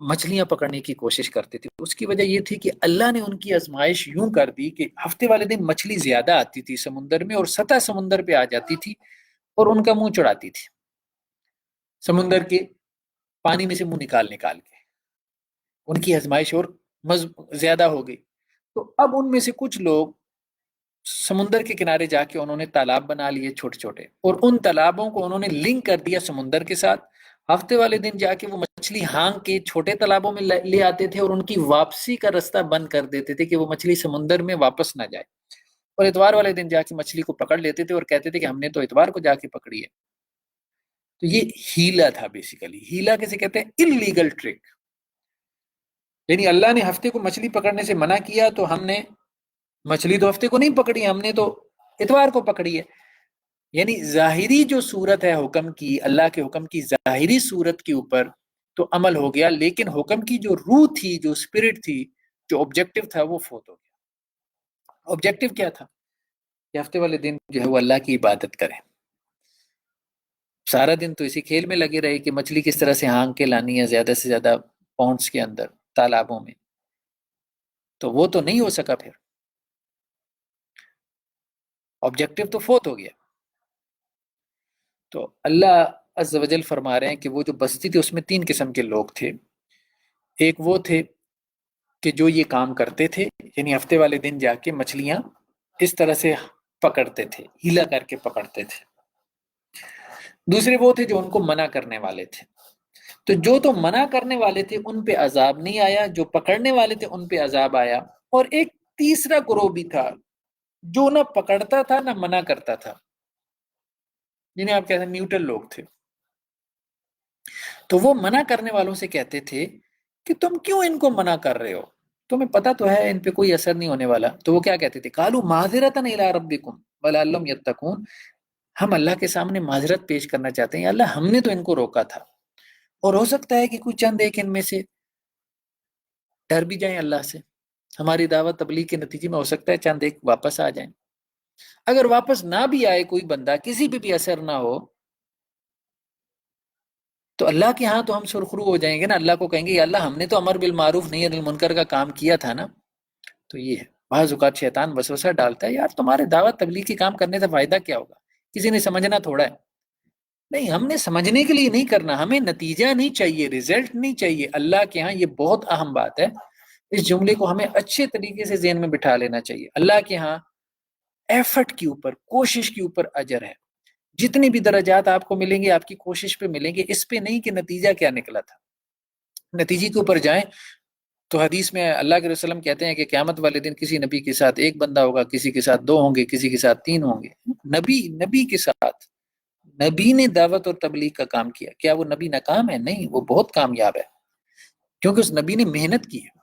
مچھلیاں پکڑنے کی کوشش کرتے تھے۔ اس کی وجہ یہ تھی کہ اللہ نے ان کی آزمائش یوں کر دی کہ ہفتے والے دن مچھلی زیادہ آتی تھی سمندر میں، اور سطح سمندر پہ آ جاتی تھی اور ان کا منہ چڑھاتی تھی سمندر کے پانی میں سے، منہ نکال نکال کے۔ ان کی آزمائش اور زیادہ ہو گئی۔ تو اب ان میں سے کچھ لوگ سمندر کے کنارے جا کے انہوں نے تالاب بنا لیے چھوٹے چھوٹے، اور ان تالابوں کو انہوں نے لنک کر دیا سمندر کے ساتھ۔ ہفتے والے دن جا کے وہ مچھلی ہانگ کے چھوٹے تالابوں میں لے آتے تھے، اور ان کی واپسی کا رستہ بند کر دیتے تھے کہ وہ مچھلی سمندر میں واپس نہ جائے، اور اتوار والے دن جا کے مچھلی کو پکڑ لیتے تھے اور کہتے تھے کہ ہم نے تو اتوار کو جا کے پکڑی ہے۔ تو یہ ہیلا تھا بیسیکلی۔ ہیلا کیسے کہتے ہیں؟ Illegal trick. یعنی اللہ نے ہفتے کو مچھلی پکڑنے سے منع کیا، تو ہم نے مچھلی تو ہفتے کو نہیں پکڑی، ہم نے تو اتوار کو پکڑی ہے۔ یعنی ظاہری جو صورت ہے حکم کی، اللہ کے حکم کی ظاہری صورت کے اوپر تو عمل ہو گیا، لیکن حکم کی جو روح تھی، جو اسپرٹ تھی، جو آبجیکٹو تھا، وہ فوت ہو گیا۔ آبجیکٹو کیا تھا؟ کہ ہفتے والے دن جو ہے وہ اللہ کی عبادت کریں۔ سارا دن تو اسی کھیل میں لگے رہے کہ مچھلی کس طرح سے ہانگ کے لانی ہے زیادہ سے زیادہ پونڈس کے اندر، تالابوں میں، تو وہ تو نہیں ہو سکا۔ پھر آبجیکٹو تو فوت ہو گیا۔ تو اللہ عز و جل فرما رہے ہیں کہ وہ جو بستی تھی اس میں 3 قسم کے لوگ تھے۔ ایک وہ تھے کہ جو یہ کام کرتے تھے، یعنی ہفتے والے دن جا کے مچھلیاں اس طرح سے پکڑتے تھے، ہیلا کر کے پکڑتے تھے۔ دوسرے وہ تھے جو ان کو منع کرنے والے تھے۔ تو جو تو منع کرنے والے تھے ان پہ عذاب نہیں آیا، جو پکڑنے والے تھے ان پہ عذاب آیا۔ اور ایک تیسرا گروہ بھی تھا جو نہ پکڑتا تھا نہ منع کرتا تھا، جنہیں آپ کہتے ہیں نیوٹرل لوگ تھے۔ تو وہ منع کرنے والوں سے کہتے تھے کہ تم کیوں ان کو منع کر رہے ہو؟ تمہیں پتہ تو ہے ان پہ کوئی اثر نہیں ہونے والا۔ تو وہ کیا کہتے تھے؟ قالوا معذرۃ الی ربکم ولعلہم یتقون، ہم اللہ کے سامنے معذرت پیش کرنا چاہتے ہیں، اللہ ہم نے تو ان کو روکا تھا، اور ہو سکتا ہے کہ کوئی چند ایک ان میں سے ڈر بھی جائیں اللہ سے، ہماری دعوت تبلیغ کے نتیجے میں ہو سکتا ہے چند ایک واپس آ جائیں۔ اگر واپس نہ بھی آئے کوئی بندہ، کسی پہ بھی اثر نہ ہو، تو اللہ کے ہاں تو ہم سرخرو ہو جائیں گے نا، اللہ کو کہیں گے یا اللہ ہم نے تو امر بالمعروف نہی عن المنکر کا کام کیا تھا نا۔ تو یہ ہے، بعض اوقات شیطان وسوسہ ڈالتا ہے، یار تمہارے دعوت تبلیغ کے کام کرنے سے فائدہ کیا ہوگا، کسی نے سمجھنا تھوڑا ہے۔ نہیں، ہم نے سمجھنے کے لیے نہیں کرنا، ہمیں نتیجہ نہیں چاہیے، ریزلٹ نہیں چاہیے۔ اللہ کے ہاں یہ بہت اہم بات ہے، اس جملے کو ہمیں اچھے طریقے سے ذہن میں بٹھا لینا چاہیے۔ اللہ کے ہاں ایفرٹ کے اوپر، کوشش کے اوپر اجر ہے۔ جتنی بھی درجات آپ کو ملیں گے آپ کی کوشش پہ ملیں گے، اس پہ نہیں کہ نتیجہ کیا نکلا تھا۔ نتیجے کے اوپر جائیں تو حدیث میں اللہ کے رسول کہتے ہیں کہ قیامت والے دن کسی نبی کے ساتھ 1 بندہ ہوگا، کسی کے ساتھ 2 ہوں گے، کسی کے ساتھ 3 ہوں گے۔ نبی کے ساتھ، نبی نے دعوت اور تبلیغ کا کام کیا، کیا وہ نبی ناکام ہے؟ نہیں، وہ بہت کامیاب ہے، کیونکہ اس نبی نے محنت کی ہے۔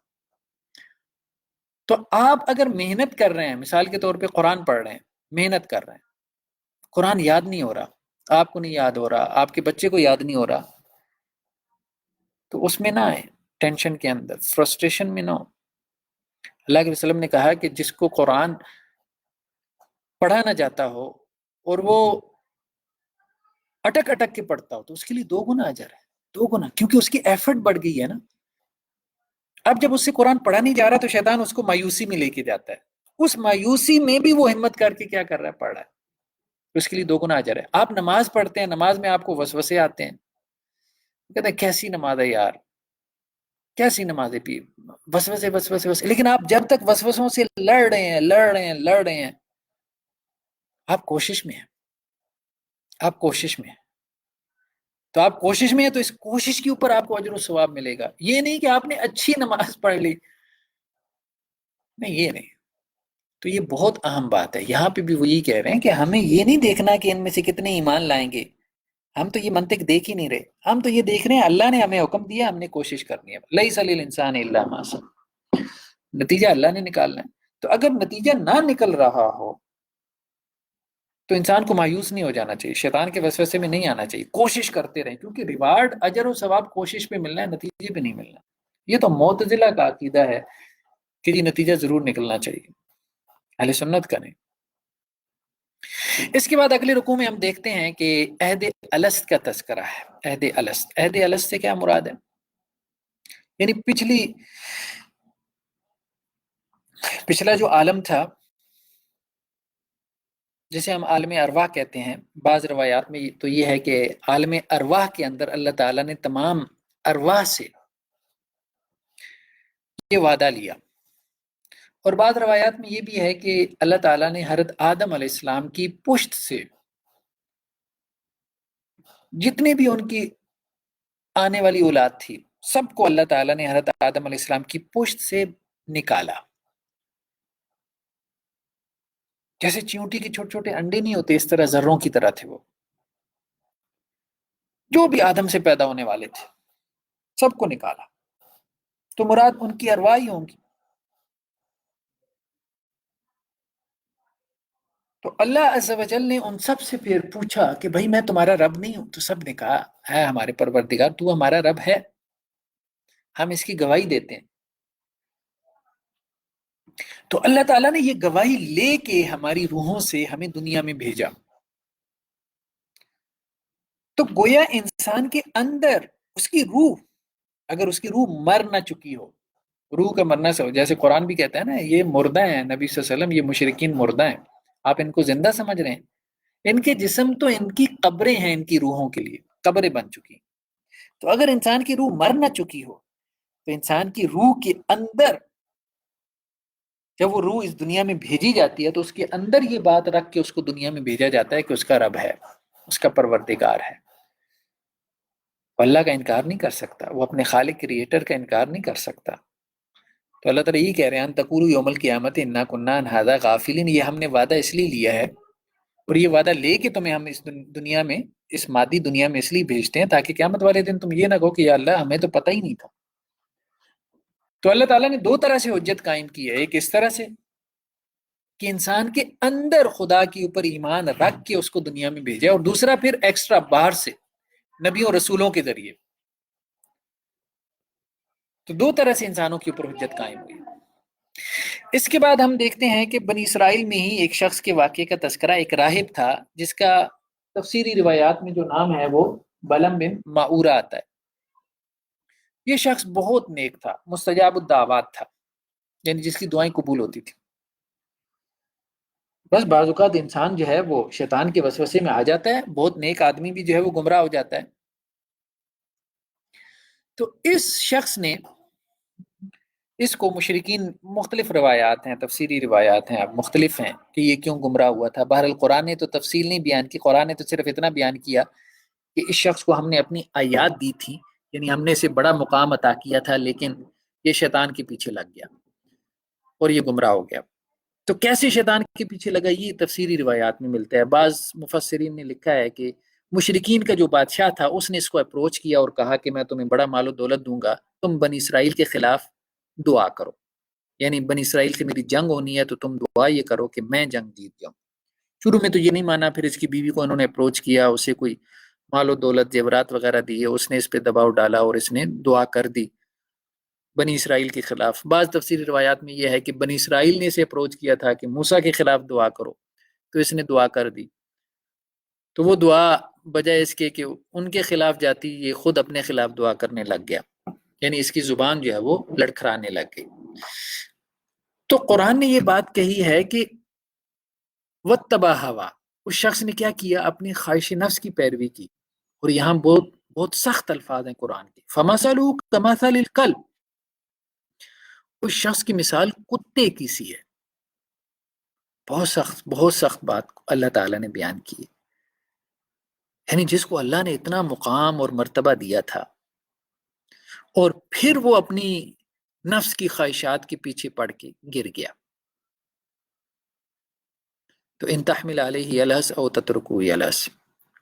تو آپ اگر محنت کر رہے ہیں، مثال کے طور پہ قرآن پڑھ رہے ہیں، محنت کر رہے ہیں، قرآن یاد نہیں ہو رہا، آپ کو نہیں یاد ہو رہا، آپ کے بچے کو یاد نہیں ہو رہا، تو اس میں نہ آئے، ٹینشن کے اندر، فرسٹریشن میں نہ ہو۔ اللہ کے وسلم نے کہا کہ جس کو قرآن پڑھا نہ جاتا ہو اور وہ اٹک اٹک کے پڑھتا ہو تو اس کے لیے 2 گنا اجر ہے، 2 گنا، کیونکہ اس کی ایفرٹ بڑھ گئی ہے نا۔ اب جب اس سے قرآن پڑھا نہیں جا رہا تو شیطان اس کو مایوسی میں لے کے جاتا ہے، اس مایوسی میں بھی وہ ہمت کر کے کیا کر رہا ہے؟ پڑھ رہا ہے. اس کے لیے 2 گنا اجر ہے. آپ نماز پڑھتے ہیں، نماز میں آپ کو وسوسے آتے ہیں، کہتے ہیں کیسی نماز ہے یار، کیسی نمازیں پی، وسوسے وسوسے وسوسے. لیکن آپ جب تک وسوسوں سے لڑ رہے ہیں، آپ کوشش میں ہیں، آپ کوشش میں ہیں. تو آپ کوشش میں ہیں تو اس کوشش کے اوپر آپ کو اجر و ثواب ملے گا. یہ نہیں کہ آپ نے اچھی نماز پڑھ لی، نہیں یہ نہیں. تو یہ بہت اہم بات ہے. یہاں پہ بھی وہ یہی کہہ رہے ہیں کہ ہمیں یہ نہیں دیکھنا کہ ان میں سے کتنے ایمان لائیں گے، ہم تو یہ منطق دیکھ ہی نہیں رہے. ہم تو یہ دیکھ رہے ہیں اللہ نے ہمیں حکم دیا، ہم نے کوشش کرنی ہے. لیس للانسان الا ما سعى، نتیجہ اللہ نے نکالنا ہے. تو اگر نتیجہ نہ نکل رہا ہو تو انسان کو مایوس نہیں ہو جانا چاہیے، شیطان کے وسوسے میں نہیں آنا چاہیے، کوشش کرتے رہیں، کیونکہ ریوارڈ اجر و ثواب کوشش پہ ملنا ہے، نتیجے پہ نہیں ملنا. یہ تو معتزلہ کا عقیدہ ہے کہ یہ نتیجہ ضرور نکلنا چاہیے، اہل سنت کا نہیں. اس کے بعد اگلے رکوع میں ہم دیکھتے ہیں کہ عہد الست کا تذکرہ ہے. عہد الست، عہد الست سے کیا مراد ہے؟ یعنی پچھلا جو عالم تھا جسے ہم عالم ارواح کہتے ہیں، بعض روایات میں تو یہ ہے کہ عالم ارواح کے اندر اللہ تعالیٰ نے تمام ارواح سے یہ وعدہ لیا. اور بعض روایات میں یہ بھی ہے کہ اللہ تعالیٰ نے حضرت آدم علیہ السلام کی پشت سے جتنے بھی ان کی آنے والی اولاد تھی سب کو اللہ تعالیٰ نے حضرت آدم علیہ السلام کی پشت سے نکالا. جیسے چیونٹی کے چھوٹے چھوٹے انڈے نہیں ہوتے، اس طرح ذروں کی طرح تھے وہ، جو بھی آدم سے پیدا ہونے والے تھے سب کو نکالا. تو مراد ان کی ارواح ہی ہوں گی. تو اللہ عز و جل نے ان سب سے پھر پوچھا کہ بھائی میں تمہارا رب نہیں ہوں؟ تو سب نے کہا ہے ہمارے پروردگار تو ہمارا رب ہے، ہم اس کی گواہی دیتے ہیں. تو اللہ تعالیٰ نے یہ گواہی لے کے ہماری روحوں سے ہمیں دنیا میں بھیجا. تو گویا انسان کے اندر اس کی روح، اگر اس کی روح مر نہ چکی ہو، روح کا مرنا سے ہو، جیسے قرآن بھی کہتا ہے نا یہ مردہ ہیں، نبی صلی اللہ علیہ وسلم یہ مشرکین مردہ ہیں، آپ ان کو زندہ سمجھ رہے ہیں، ان کے جسم تو ان کی قبریں ہیں، ان کی روحوں کے لیے قبریں بن چکی. تو اگر انسان کی روح مر نہ چکی ہو تو انسان کی روح کے اندر جب وہ روح اس دنیا میں بھیجی جاتی ہے تو اس کے اندر یہ بات رکھ کے اس کو دنیا میں بھیجا جاتا ہے کہ اس کا رب ہے، اس کا پروردگار ہے. وہ اللہ کا انکار نہیں کر سکتا، وہ اپنے خالق کریٹر کا انکار نہیں کر سکتا. تو اللہ تعالیٰ یہ کہہ رہے ہیں تقولوا یوم القیامت انا کنا عن ھذا غافلین، یہ ہم نے وعدہ اس لیے لیا ہے اور یہ وعدہ لے کے تمہیں ہم اس دنیا میں، اس مادی دنیا میں اس لیے بھیجتے ہیں تاکہ قیامت والے دن تم یہ نہ کہو کہ یا اللہ ہمیں تو پتہ ہی نہیں تھا. تو اللہ تعالیٰ نے 2 طرح سے حجت قائم کی ہے. ایک اس طرح سے کہ انسان کے اندر خدا کے اوپر ایمان رکھ کے اس کو دنیا میں بھیجا، اور دوسرا پھر ایکسٹرا باہر سے نبیوں رسولوں کے ذریعے. تو 2 طرح سے انسانوں کے اوپر حجت قائم ہوئی. اس کے بعد ہم دیکھتے ہیں کہ بنی اسرائیل میں ہی ایک شخص کے واقعے کا تذکرہ، ایک راہب تھا جس کا تفسیری روایات میں جو نام ہے وہ بلم بن معورہ آتا ہے. یہ شخص بہت نیک تھا، مستجاب الدعوات تھا، یعنی جس کی دعائیں قبول ہوتی تھی. بس بعض اوقات انسان جو ہے وہ شیطان کے وسوسے میں آ جاتا ہے، بہت نیک آدمی بھی جو ہے وہ گمراہ ہو جاتا ہے. تو اس شخص نے اس کو مشرکین، مختلف روایات ہیں، تفسیری روایات ہیں، اب مختلف ہیں کہ یہ کیوں گمراہ ہوا تھا. بہرحال قرآن نے تو تفصیل نہیں بیان کی، قرآن نے تو صرف اتنا بیان کیا کہ اس شخص کو ہم نے اپنی آیات دی تھی، یعنی ہم نے اسے بڑا مقام عطا کیا تھا، لیکن یہ شیطان کے پیچھے لگ گیا اور یہ گمراہ ہو گیا. تو کیسے شیطان کے پیچھے لگا یہ تفسیری روایات میں ملتا ہے. بعض مفسرین نے لکھا ہے کہ مشرکین کا جو بادشاہ تھا اس نے اس کو اپروچ کیا اور کہا کہ میں تمہیں بڑا مال و دولت دوں گا، تم بنی اسرائیل کے خلاف دعا کرو، یعنی بنی اسرائیل سے میری جنگ ہونی ہے تو تم دعا یہ کرو کہ میں جنگ جیت جاؤں. شروع میں تو یہ نہیں مانا، پھر اس کی بیوی کو انہوں نے اپروچ کیا، اسے کوئی مال و دولت زیورات وغیرہ دیے، اس نے اس پہ دباؤ ڈالا اور اس نے دعا کر دی بنی اسرائیل کے خلاف. بعض تفسیری روایات میں یہ ہے کہ بنی اسرائیل نے اسے اپروچ کیا تھا کہ موسیٰ کے خلاف دعا کرو، تو اس نے دعا کر دی. تو وہ دعا بجائے اس کے کہ ان کے خلاف جاتی، یہ خود اپنے خلاف دعا کرنے لگ گیا، یعنی اس کی زبان جو ہے وہ لڑکھڑانے لگ گئی. تو قرآن نے یہ بات کہی ہے کہ وَاتَّبَعَ ہوا، اس شخص نے کیا کیا؟ اپنی خواہش نفس کی پیروی کی. اور یہاں بہت بہت سخت الفاظ ہیں قرآن کے. فَمَثَلُهُ كَمَثَلِ الْكَلْبِ، اس شخص کی مثال کتے کی سی ہے. بہت سخت بات اللہ تعالیٰ نے بیان کی ہے. یعنی جس کو اللہ نے اتنا مقام اور مرتبہ دیا تھا، اور پھر وہ اپنی نفس کی خواہشات کے پیچھے پڑ کے گر گیا. تو ان تحمل علیہ یلہس او تترکو یلہس،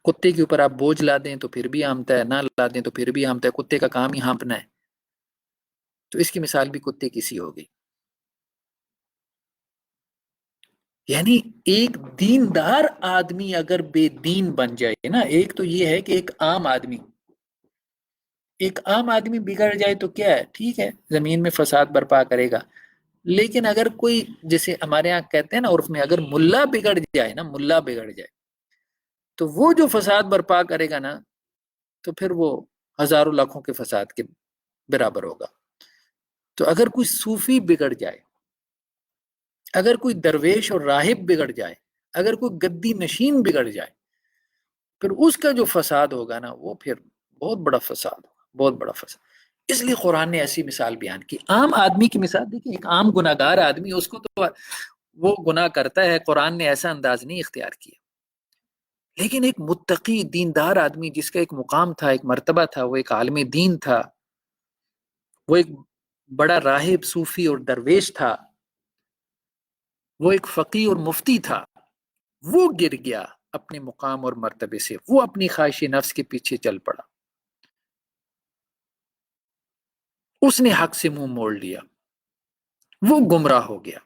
کتے کے اوپر آپ بوجھ لا دیں تو پھر بھی ہامتا ہے، نہ لا دیں تو پھر بھی ہامتا ہے. کتے کا کام ہی ہانپنا ہے. تو اس کی مثال بھی کتے کی سی ہوگی. یعنی ایک دیندار آدمی اگر بے دین بن جائے نا، ایک تو یہ ہے کہ ایک عام آدمی بگڑ جائے تو کیا ہے، ٹھیک ہے، زمین میں فساد برپا کرے گا. لیکن اگر کوئی، جیسے ہمارے ہاں کہتے ہیں نا عرف میں، اگر ملا بگڑ جائے نا، ملا بگڑ جائے، تو وہ جو فساد برپا کرے گا نا، تو پھر وہ ہزاروں لاکھوں کے فساد کے برابر ہوگا. تو اگر کوئی صوفی بگڑ جائے، اگر کوئی درویش اور راہب بگڑ جائے، اگر کوئی گدی نشین بگڑ جائے، پھر اس کا جو فساد ہوگا نا، وہ پھر بہت بڑا فساد ہوگا، بہت بڑا فساد. اس لیے قرآن نے ایسی مثال بیان کی. عام آدمی کی مثال دیکھیں، ایک عام گناہ گار آدمی، اس کو تو وہ گناہ کرتا ہے، قرآن نے ایسا انداز نہیں اختیار کیا. لیکن ایک متقی دیندار آدمی جس کا ایک مقام تھا، ایک مرتبہ تھا، وہ ایک عالم دین تھا، وہ ایک بڑا راہب صوفی اور درویش تھا، وہ ایک فقی اور مفتی تھا، وہ گر گیا اپنے مقام اور مرتبے سے، وہ اپنی خواہش نفس کے پیچھے چل پڑا، اس نے حق سے منہ موڑ لیا، وہ گمراہ ہو گیا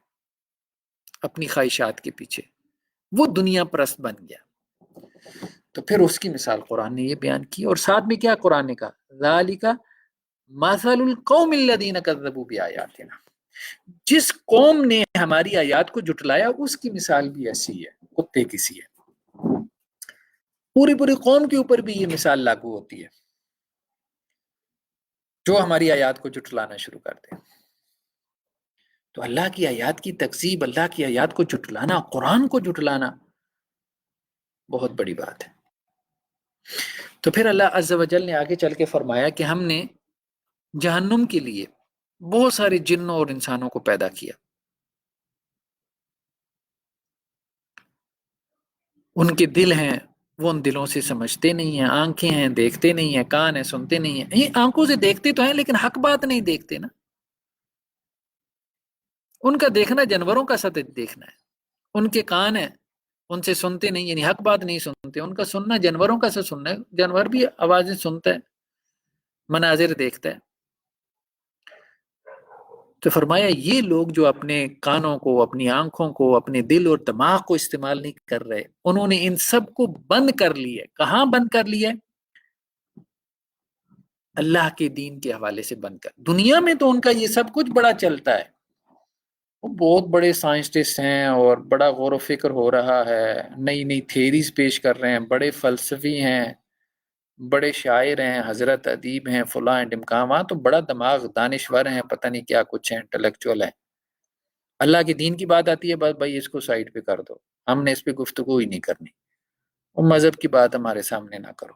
اپنی خواہشات کے پیچھے، وہ دنیا پرست بن گیا. تو پھر اس کی مثال قرآن نے یہ بیان کی. اور ساتھ میں کیا قرآن نے کہا؟ ذالک مثل القوم الذین کذبوا بآیاتنا، جس قوم نے ہماری آیات کو جھٹلایا اس کی مثال بھی ایسی ہے، کتے کی سی ہے. پوری قوم کے اوپر بھی یہ مثال لاگو ہوتی ہے جو ہماری آیات کو جھٹلانا شروع کر دے. تو اللہ کی آیات کی تکذیب، اللہ کی آیات کو جھٹلانا، قرآن کو جھٹلانا بہت بڑی بات ہے. تو پھر اللہ عز و جل نے آگے چل کے فرمایا کہ ہم نے جہنم کے لیے بہت سارے جنوں اور انسانوں کو پیدا کیا. ان کے دل ہیں، وہ ان دلوں سے سمجھتے نہیں ہیں، آنکھیں ہیں دیکھتے نہیں ہیں، کان ہیں سنتے نہیں ہیں. یہ آنکھوں سے دیکھتے تو ہیں لیکن حق بات نہیں دیکھتے نا. ان کا دیکھنا جانوروں کا ساتھ دیکھنا ہے. ان کے کان ہیں، ان سے سنتے نہیں، یعنی حق بات نہیں سنتے. ان کا سننا جانوروں کا سے سننا ہے. جانور بھی آوازیں سنتا ہے، مناظر دیکھتا ہے. تو فرمایا یہ لوگ جو اپنے کانوں کو، اپنی آنکھوں کو، اپنے دل اور دماغ کو استعمال نہیں کر رہے، انہوں نے ان سب کو بند کر لیا. کہاں بند کر لیا؟ اللہ کے دین کے حوالے سے بند کر. دنیا میں تو ان کا یہ سب کچھ بڑا چلتا ہے، وہ بہت بڑے سائنسٹسٹ ہیں اور بڑا غور و فکر ہو رہا ہے، نئی نئی تھیریز پیش کر رہے ہیں، بڑے فلسفی ہیں، بڑے شاعر ہیں، حضرت ادیب ہیں، فلاں ڈمکاں، وہاں تو بڑا دماغ، دانشور ہیں، پتہ نہیں کیا کچھ ہیں، انٹلیکچوئل ہیں. اللہ کے دین کی بات آتی ہے، بس بھائی اس کو سائڈ پہ کر دو، ہم نے اس پہ گفتگو ہی نہیں کرنی. وہ مذہب کی بات ہمارے سامنے نہ کرو،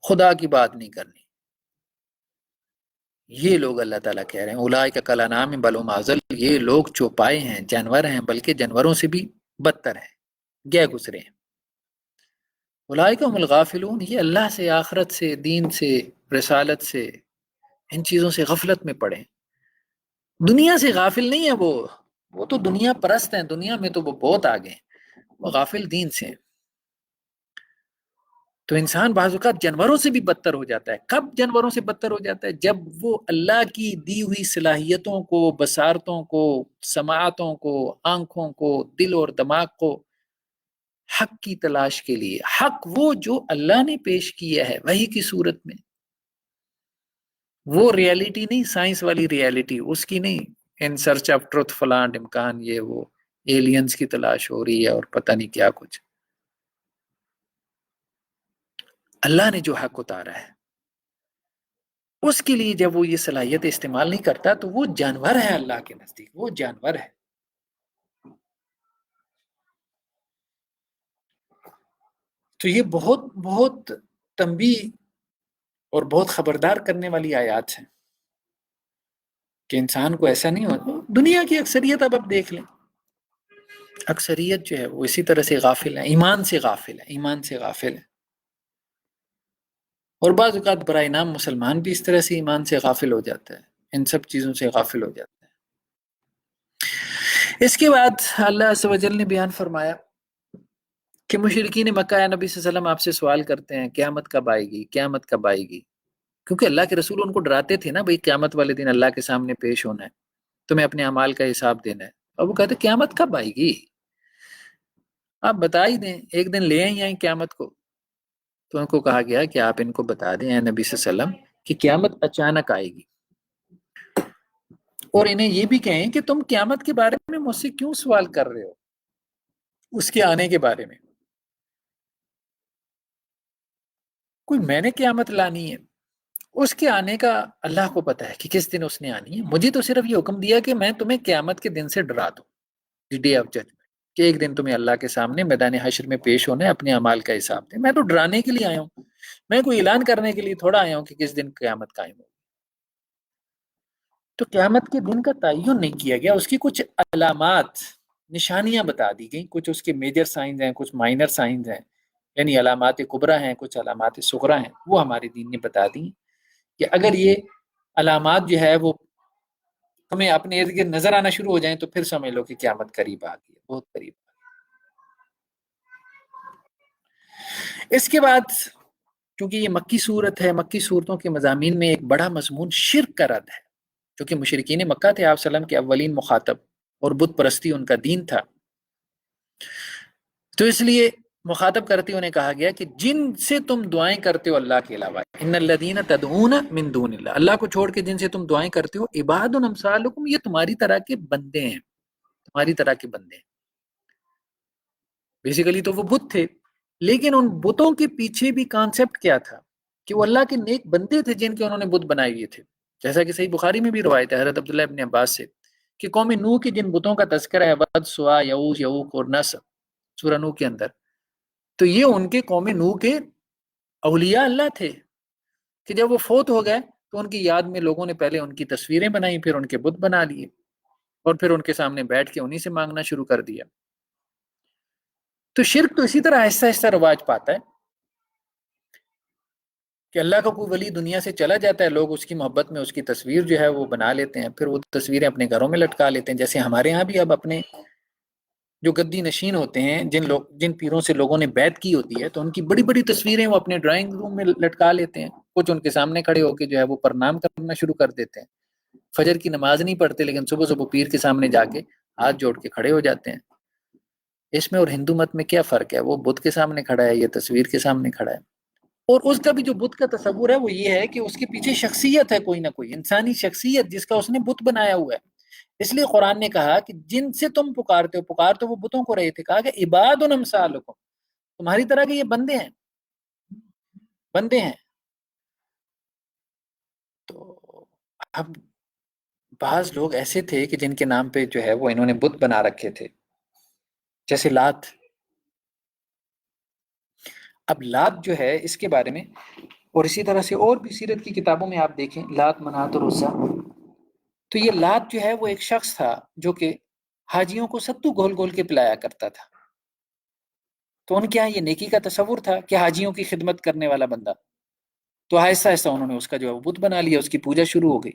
خدا کی بات نہیں کرنی. یہ لوگ اللہ تعالیٰ کہہ رہے ہیں اولئک کالانعام بل هم اضل، یہ لوگ چوپائے ہیں، جانور ہیں، بلکہ جانوروں سے بھی بدتر ہیں، گئے گزرے ہیں. اولئک هم الغافلون، یہ اللہ سے، آخرت سے، دین سے، رسالت سے، ان چیزوں سے غفلت میں پڑے. دنیا سے غافل نہیں ہے وہ تو دنیا پرست ہیں، دنیا میں تو وہ بہت آگے ہیں، وہ غافل دین سے ہیں. تو انسان بعض اوقات جانوروں سے بھی بدتر ہو جاتا ہے. کب جانوروں سے بدتر ہو جاتا ہے؟ جب وہ اللہ کی دی ہوئی صلاحیتوں کو، بصارتوں کو، سماعتوں کو، آنکھوں کو، دل اور دماغ کو حق کی تلاش کے لیے، حق وہ جو اللہ نے پیش کیا ہے وحی کی صورت میں، وہ ریالٹی نہیں، سائنس والی ریالٹی اس کی نہیں، ان سرچ آف ٹروتھ فلاں امکان، یہ وہ ایلینز کی تلاش ہو رہی ہے اور پتہ نہیں کیا کچھ. اللہ نے جو حق اتارا ہے اس کے لیے جب وہ یہ صلاحیت استعمال نہیں کرتا تو وہ جانور ہے اللہ کے نزدیک، وہ جانور ہے۔ تو یہ بہت بہت تنبیہ اور بہت خبردار کرنے والی آیات ہیں کہ انسان کو ایسا نہیں ہوتا۔ دنیا کی اکثریت اب دیکھ لیں، اکثریت جو ہے وہ اسی طرح سے غافل ہے، ایمان سے غافل ہے، ایمان سے غافل ہے۔ اور بعض اوقات برائے نام مسلمان بھی اس طرح سے ایمان سے غافل ہو جاتا ہے، ان سب چیزوں سے غافل ہو جاتا ہے۔ اس کے بعد اللہ عز و جل نے بیان فرمایا کہ مشرکین مکہ یا نبی صلی اللہ علیہ وسلم آپ سے سوال کرتے ہیں قیامت کب آئے گی، قیامت کب آئے گی، کیونکہ اللہ کے رسول ان کو ڈراتے تھے نا، بھئی قیامت والے دن اللہ کے سامنے پیش ہونا ہے، تمہیں اپنے اعمال کا حساب دینا ہے۔ اور وہ کہتے قیامت کب آئے گی، آپ بتا ہی دیں، ایک دن لے آئیں قیامت کو۔ تو ان کو کہا گیا کہ آپ ان کو بتا دیں اے نبی صلی اللہ علیہ وسلم کہ قیامت اچانک آئے گی، اور انہیں یہ بھی کہیں کہ تم قیامت کے بارے میں مجھ سے کیوں سوال کر رہے ہو، اس کے آنے کے بارے میں، کوئی میں نے قیامت لانی ہے، اس کے آنے کا اللہ کو پتا ہے کہ کس دن اس نے آنی ہے، مجھے تو صرف یہ حکم دیا کہ میں تمہیں قیامت کے دن سے ڈرا دوں، ڈے آف ججمنٹ، کہ ایک دن تمہیں اللہ کے سامنے میدان حشر میں پیش ہونا ہے، اپنے اعمال کا حساب دیں۔ میں تو ڈرانے کے لیے آیا ہوں، میں کوئی اعلان کرنے کے لیے تھوڑا آیا ہوں کہ کس دن قیامت قائم ہو۔ تو قیامت کے دن کا تعین نہیں کیا گیا، اس کی کچھ علامات، نشانیاں بتا دی گئیں، کچھ اس کے میجر سائنز ہیں، کچھ مائنر سائنز ہیں، یعنی علامات کبریٰ ہیں، کچھ علامات صغریٰ ہیں، وہ ہمارے دین نے بتا دی کہ اگر یہ علامات جو ہے وہ ہمیں اپنے ارد گرد نظر آنا شروع ہو جائیں تو پھر سمجھ لو کہ قیامت قریب آ گئی ہے، بہت قریب آ گئی۔ اس کے بعد چونکہ یہ مکی صورت ہے، مکی صورتوں کے مضامین میں ایک بڑا مضمون شرک کا رد ہے، کیونکہ مشرکین مکہ تھے آپ صلی اللہ علیہ وسلم کے اولین مخاطب، اور بت پرستی ان کا دین تھا، تو اس لیے مخاطب کرتے انہیں کہا گیا کہ جن سے تم دعائیں کرتے ہو اللہ کے علاوہ، ان الذین تدعون من دون اللہ، اللہ کو چھوڑ کے جن سے تم دعائیں کرتے ہو، عباد امثالکم، یہ تمہاری طرح کے بندے ہیں، تمہاری طرح کے بندے ہیں۔ بیسیکلی تو وہ بت تھے، لیکن ان بتوں کے پیچھے بھی کانسیپٹ کیا تھا کہ وہ اللہ کے نیک بندے تھے جن کے انہوں نے بت بنائے ہوئے تھے، جیسا کہ صحیح بخاری میں بھی روایت ہے حضرت عبداللہ ابن عباس سے کہ قوم نوح کی جن بتوں کا تذکرہ ہے، ود، سوا، یعوق، یعوق اور نصر، سورہ نوح کے اندر، تو یہ ان کے قوم نوح کے اولیاء اللہ تھے کہ جب وہ فوت ہو گئے تو ان کی یاد میں لوگوں نے پہلے ان کی تصویریں بنائی، پھر ان کے بت بنا لیے، اور پھر ان کے سامنے بیٹھ کے انہی سے مانگنا شروع کر دیا۔ تو شرک تو اسی طرح آہستہ آہستہ رواج پاتا ہے کہ اللہ کا کوئی ولی دنیا سے چلا جاتا ہے، لوگ اس کی محبت میں اس کی تصویر جو ہے وہ بنا لیتے ہیں، پھر وہ تصویریں اپنے گھروں میں لٹکا لیتے ہیں، جیسے ہمارے ہاں بھی اب اپنے جو گدی نشین ہوتے ہیں، جن پیروں سے لوگوں نے بیعت کی ہوتی ہے، تو ان کی بڑی بڑی تصویریں وہ اپنے ڈرائنگ روم میں لٹکا لیتے ہیں، کچھ ان کے سامنے کھڑے ہو کے جو ہے وہ پرنام کرنا شروع کر دیتے ہیں، فجر کی نماز نہیں پڑھتے لیکن صبح صبح پیر کے سامنے جا کے ہاتھ جوڑ کے کھڑے ہو جاتے ہیں۔ اس میں اور ہندو مت میں کیا فرق ہے، وہ بت کے سامنے کھڑا ہے، یہ تصویر کے سامنے کھڑا ہے، اور اس کا بھی جو بت کا تصور ہے وہ یہ ہے کہ اس کے پیچھے شخصیت ہے، کوئی نہ کوئی انسانی شخصیت جس کا اس نے بت بنایا ہوا ہے۔ اس لیے قرآن نے کہا کہ جن سے تم پکارتے ہو، پکار تو وہ بتوں کو رہے تھے، کہا کہ عباد امثالکم، تمہاری طرح کے یہ بندے ہیں، بندے ہیں۔ تو اب بعض لوگ ایسے تھے کہ جن کے نام پہ جو ہے وہ انہوں نے بت بنا رکھے تھے، جیسے لات۔ اب لات جو ہے اس کے بارے میں، اور اسی طرح سے اور بھی سیرت کی کتابوں میں آپ دیکھیں لات، منات اور عزیٰ، تو یہ لات جو ہے وہ ایک شخص تھا جو کہ حاجیوں کو ستو گھول گھول کے پلایا کرتا تھا، تو ان کے یہاں یہ نیکی کا تصور تھا کہ حاجیوں کی خدمت کرنے والا بندہ، تو آہستہ آہستہ انہوں نے اس کا جو ہے وہ بت بنا لیا، اس کی پوجا شروع ہو گئی۔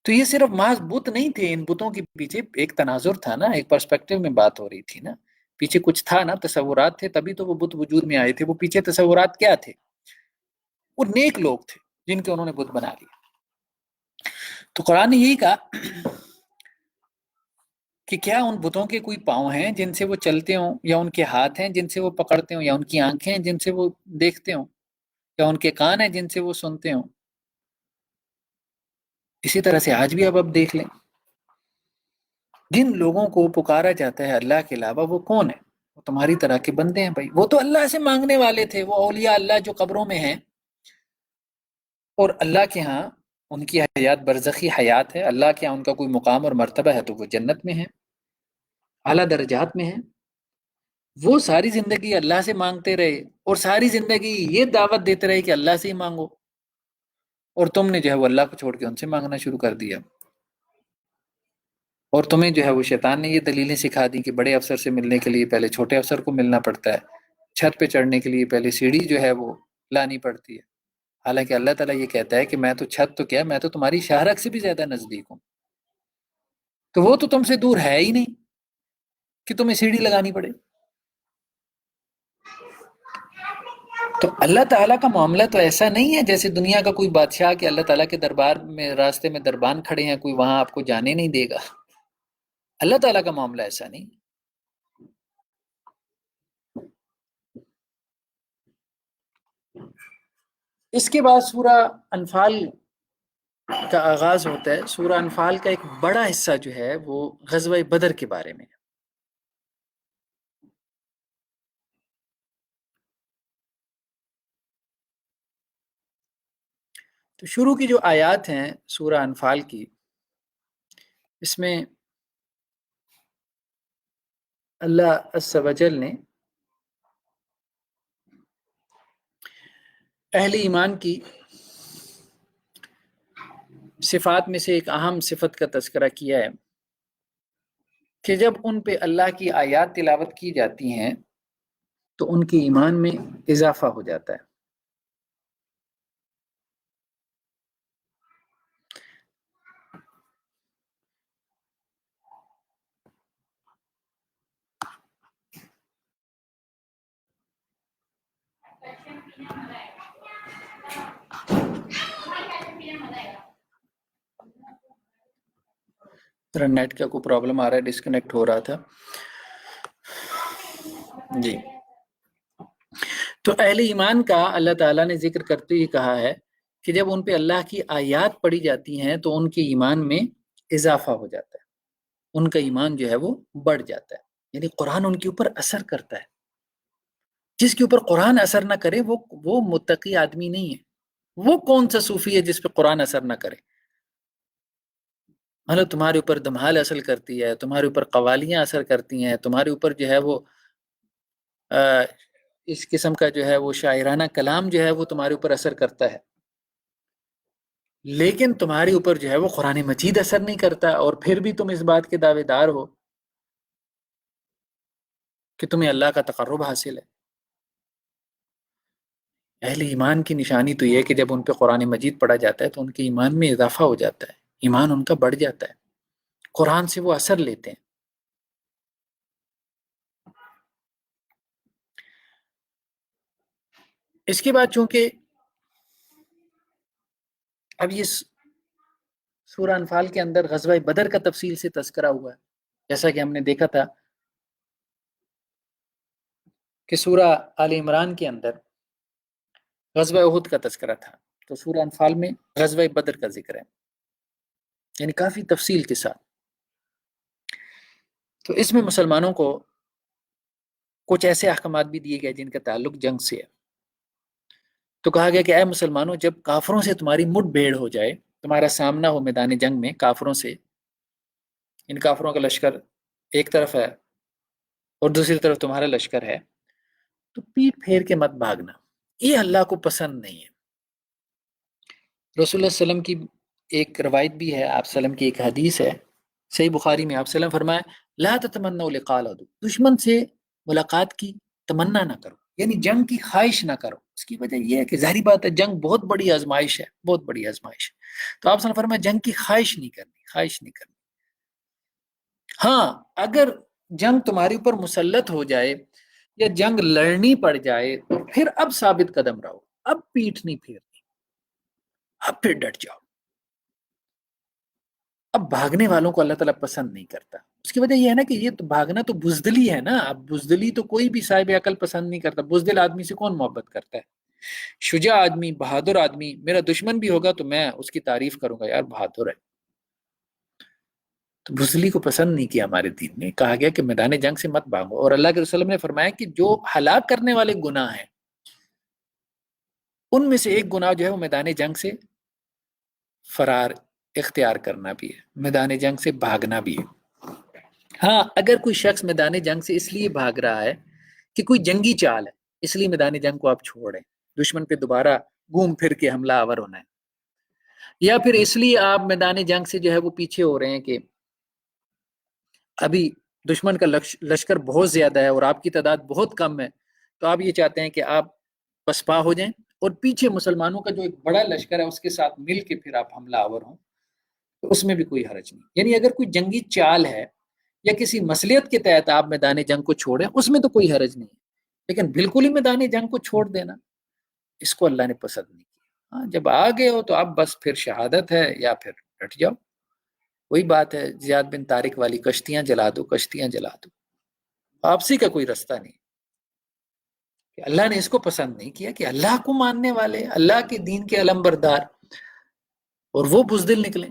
تو یہ صرف محض بت نہیں تھے، ان بتوں کے پیچھے ایک تناظر تھا نا، ایک پرسپیکٹو میں بات ہو رہی تھی نا، پیچھے کچھ تھا نا، تصورات تھے، تبھی تو وہ بت وجود میں آئے تھے۔ وہ پیچھے تصورات کیا تھے؟ وہ نیک لوگ تھے جن کے انہوں نے بت بنا لیا۔ تو قرآن نے یہی کہا کہ کیا ان بتوں کے کوئی پاؤں ہیں جن سے وہ چلتے ہوں، یا ان کے ہاتھ ہیں جن سے وہ پکڑتے ہوں، یا ان کی آنکھیں ہیں جن سے وہ دیکھتے ہوں، یا ان کے کان ہیں جن سے وہ سنتے ہوں؟ اسی طرح سے آج بھی اب دیکھ لیں، جن لوگوں کو پکارا جاتا ہے اللہ کے علاوہ، وہ کون ہے؟ وہ تمہاری طرح کے بندے ہیں بھائی، وہ تو اللہ سے مانگنے والے تھے، وہ اولیاء اللہ جو قبروں میں ہیں، اور اللہ کے ہاں ان کی حیات برزخی حیات ہے، اللہ کے ہاں ان کا کوئی مقام اور مرتبہ ہے تو وہ جنت میں ہے، اعلیٰ درجات میں ہے۔ وہ ساری زندگی اللہ سے مانگتے رہے اور ساری زندگی یہ دعوت دیتے رہے کہ اللہ سے ہی مانگو، اور تم نے جو ہے وہ اللہ کو چھوڑ کے ان سے مانگنا شروع کر دیا، اور تمہیں جو ہے وہ شیطان نے یہ دلیلیں سکھا دی کہ بڑے افسر سے ملنے کے لیے پہلے چھوٹے افسر کو ملنا پڑتا ہے، چھت پہ چڑھنے کے لیے پہلے سیڑھی جو ہے وہ لانی پڑتی ہے، حالانکہ اللہ تعالیٰ یہ کہتا ہے کہ میں تو چھت تو کیا، میں تو تمہاری شاہرگ سے بھی زیادہ نزدیک ہوں، تو وہ تو تم سے دور ہے ہی نہیں کہ تمہیں سیڑھی لگانی پڑے۔ تو اللہ تعالیٰ کا معاملہ تو ایسا نہیں ہے جیسے دنیا کا کوئی بادشاہ کہ اللہ تعالیٰ کے دربار میں راستے میں دربان کھڑے ہیں، کوئی وہاں آپ کو جانے نہیں دے گا۔ اللہ تعالیٰ کا معاملہ ایسا نہیں۔ اس کے بعد سورہ انفال کا آغاز ہوتا ہے۔ سورہ انفال کا ایک بڑا حصہ جو ہے وہ غزوہ بدر کے بارے میں ہے۔ تو شروع کی جو آیات ہیں سورہ انفال کی، اس میں اللہ عز و جل نے اہل ایمان کی صفات میں سے ایک اہم صفت کا تذکرہ کیا ہے کہ جب ان پہ اللہ کی آیات تلاوت کی جاتی ہیں تو ان کے ایمان میں اضافہ ہو جاتا ہے۔ ذرا نیٹ کا کوئی پرابلم آ رہا ہے، ڈسکنیکٹ ہو رہا تھا جی۔ تو اہل ایمان کا اللہ تعالیٰ نے ذکر کرتے ہی کہا ہے کہ جب ان پہ اللہ کی آیات پڑھی جاتی ہیں تو ان کے ایمان میں اضافہ ہو جاتا ہے، ان کا ایمان جو ہے وہ بڑھ جاتا ہے، یعنی قرآن ان کے اوپر اثر کرتا ہے۔ جس کے اوپر قرآن اثر نہ کرے وہ متقی آدمی نہیں ہے۔ وہ کون سا صوفی ہے جس پہ قرآن اثر نہ کرے؟ مطلب تمہارے اوپر دمہال اثر کرتی ہے، تمہارے اوپر قوالیاں اثر کرتی ہیں، تمہارے اوپر جو ہے وہ اس قسم کا جو ہے وہ شاعرانہ کلام جو ہے وہ تمہارے اوپر اثر کرتا ہے، لیکن تمہارے اوپر جو ہے وہ قرآن مجید اثر نہیں کرتا، اور پھر بھی تم اس بات کے دعوے دار ہو کہ تمہیں اللہ کا تقرب حاصل ہے۔ اہل ایمان کی نشانی تو یہ ہے کہ جب ان پہ قرآن مجید پڑھا جاتا ہے تو ان کے ایمان میں اضافہ ہو جاتا ہے، ایمان ان کا بڑھ جاتا ہے، قرآن سے وہ اثر لیتے ہیں۔ اس کے بعد چونکہ اب یہ سورہ انفال کے اندر غزوہ بدر کا تفصیل سے تذکرہ ہوا ہے، جیسا کہ ہم نے دیکھا تھا کہ سورہ آل عمران کے اندر غزوہ احد کا تذکرہ تھا، تو سورہ انفال میں غزوہ بدر کا ذکر ہے، یعنی کافی تفصیل کے ساتھ۔ تو اس میں مسلمانوں کو کچھ ایسے احکامات بھی دیے گئے جن کا تعلق جنگ سے ہے۔ تو کہا گیا کہ اے مسلمانوں، جب کافروں سے تمہاری مٹ بھیڑ ہو جائے، تمہارا سامنا ہو میدان جنگ میں کافروں سے، ان کافروں کا لشکر ایک طرف ہے اور دوسری طرف تمہارا لشکر ہے، تو پیٹ پھیر کے مت بھاگنا، یہ اللہ کو پسند نہیں ہے۔ رسول اللہ علیہ وسلم کی ایک روایت بھی ہے، آپ وسلم کی ایک حدیث ہے صحیح بخاری میں، آپ وسلم فرمایا لا تتمنوا لقاء العدو، دشمن سے ملاقات کی تمنا نہ کرو، یعنی جنگ کی خواہش نہ کرو۔ اس کی وجہ یہ ہے کہ ظاہری بات ہے جنگ بہت بڑی آزمائش ہے، بہت بڑی آزمائش ہے، تو آپ وسلم فرمایا جنگ کی خواہش نہیں کرنی، خواہش نہیں کرنی۔ ہاں اگر جنگ تمہارے اوپر مسلط ہو جائے یا جنگ لڑنی پڑ جائے تو پھر اب ثابت قدم رہو، اب پیٹھ نہیں پھیرنی، اب پھر ڈٹ جاؤ۔ اب بھاگنے والوں کو اللہ تعالیٰ پسند نہیں کرتا۔ اس کی وجہ یہ ہے نا کہ یہ تو بھاگنا تو بزدلی ہے نا، اب بزدلی تو کوئی بھی صاحب عقل پسند نہیں کرتا، بزدل آدمی سے کون محبت کرتا ہے؟ شجاع آدمی، بہادر آدمی، میرا دشمن بھی ہوگا تو میں اس کی تعریف کروں گا، یار بہادر ہے۔ تو بزدلی کو پسند نہیں کیا ہمارے دین نے، کہا گیا کہ میدان جنگ سے مت بھاگو، اور اللہ کے رسول نے فرمایا کہ جو ہلاک کرنے والے گناہ ہیں ان میں سے ایک گناہ جو ہے وہ میدان جنگ سے فرار اختیار کرنا بھی ہے، میدان جنگ سے بھاگنا بھی ہے۔ ہاں اگر کوئی شخص میدان جنگ سے اس لیے بھاگ رہا ہے کہ کوئی جنگی چال ہے، اس لیے میدان جنگ کو آپ چھوڑیں، دشمن پہ دوبارہ گھوم پھر کے حملہ آور ہونا ہے، یا پھر اس لیے آپ میدان جنگ سے جو ہے وہ پیچھے ہو رہے ہیں کہ ابھی دشمن کا لشکر بہت زیادہ ہے اور آپ کی تعداد بہت کم ہے، تو آپ یہ چاہتے ہیں کہ آپ پسپا ہو جائیں اور پیچھے مسلمانوں کا جو ایک بڑا لشکر ہے اس کے ساتھ مل کے پھر آپ حملہ آور ہوں، تو اس میں بھی کوئی حرج نہیں۔ یعنی اگر کوئی جنگی چال ہے یا کسی مصلحت کے تحت آپ میدان جنگ کو چھوڑیں، اس میں تو کوئی حرج نہیں ہے، لیکن بالکل ہی میدان جنگ کو چھوڑ دینا، اس کو اللہ نے پسند نہیں کیا۔ ہاں جب آ گئے ہو تو اب بس پھر شہادت ہے یا پھر ڈٹ جاؤ۔ وہی بات ہے زیاد بن طارق والی، کشتیاں جلا دو، کشتیاں جلا دو، واپسی کا کوئی رستہ نہیں کہ اللہ نے اس کو پسند نہیں کیا کہ اللہ کو ماننے والے، اللہ کے دین کے علم بردار اور وہ بزدل نکلیں،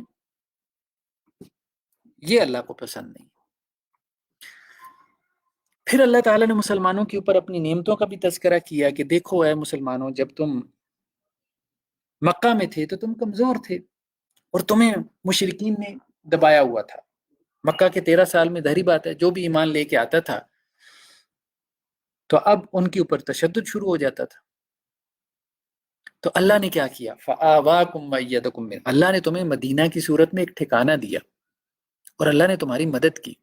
یہ اللہ کو پسند نہیں۔ پھر اللہ تعالیٰ نے مسلمانوں کے اوپر اپنی نعمتوں کا بھی تذکرہ کیا کہ دیکھو اے مسلمانوں، جب تم مکہ میں تھے تو تم کمزور تھے اور تمہیں مشرکین نے دبایا ہوا تھا۔ مکہ کے 13 سال میں ظاہری بات ہے جو بھی ایمان لے کے آتا تھا تو اب ان کے اوپر تشدد شروع ہو جاتا تھا۔ تو اللہ نے کیا کیا؟ فآواکم وأیدکم من، اللہ نے تمہیں مدینہ کی صورت میں ایک ٹھکانہ دیا اور اللہ نے تمہاری مدد کی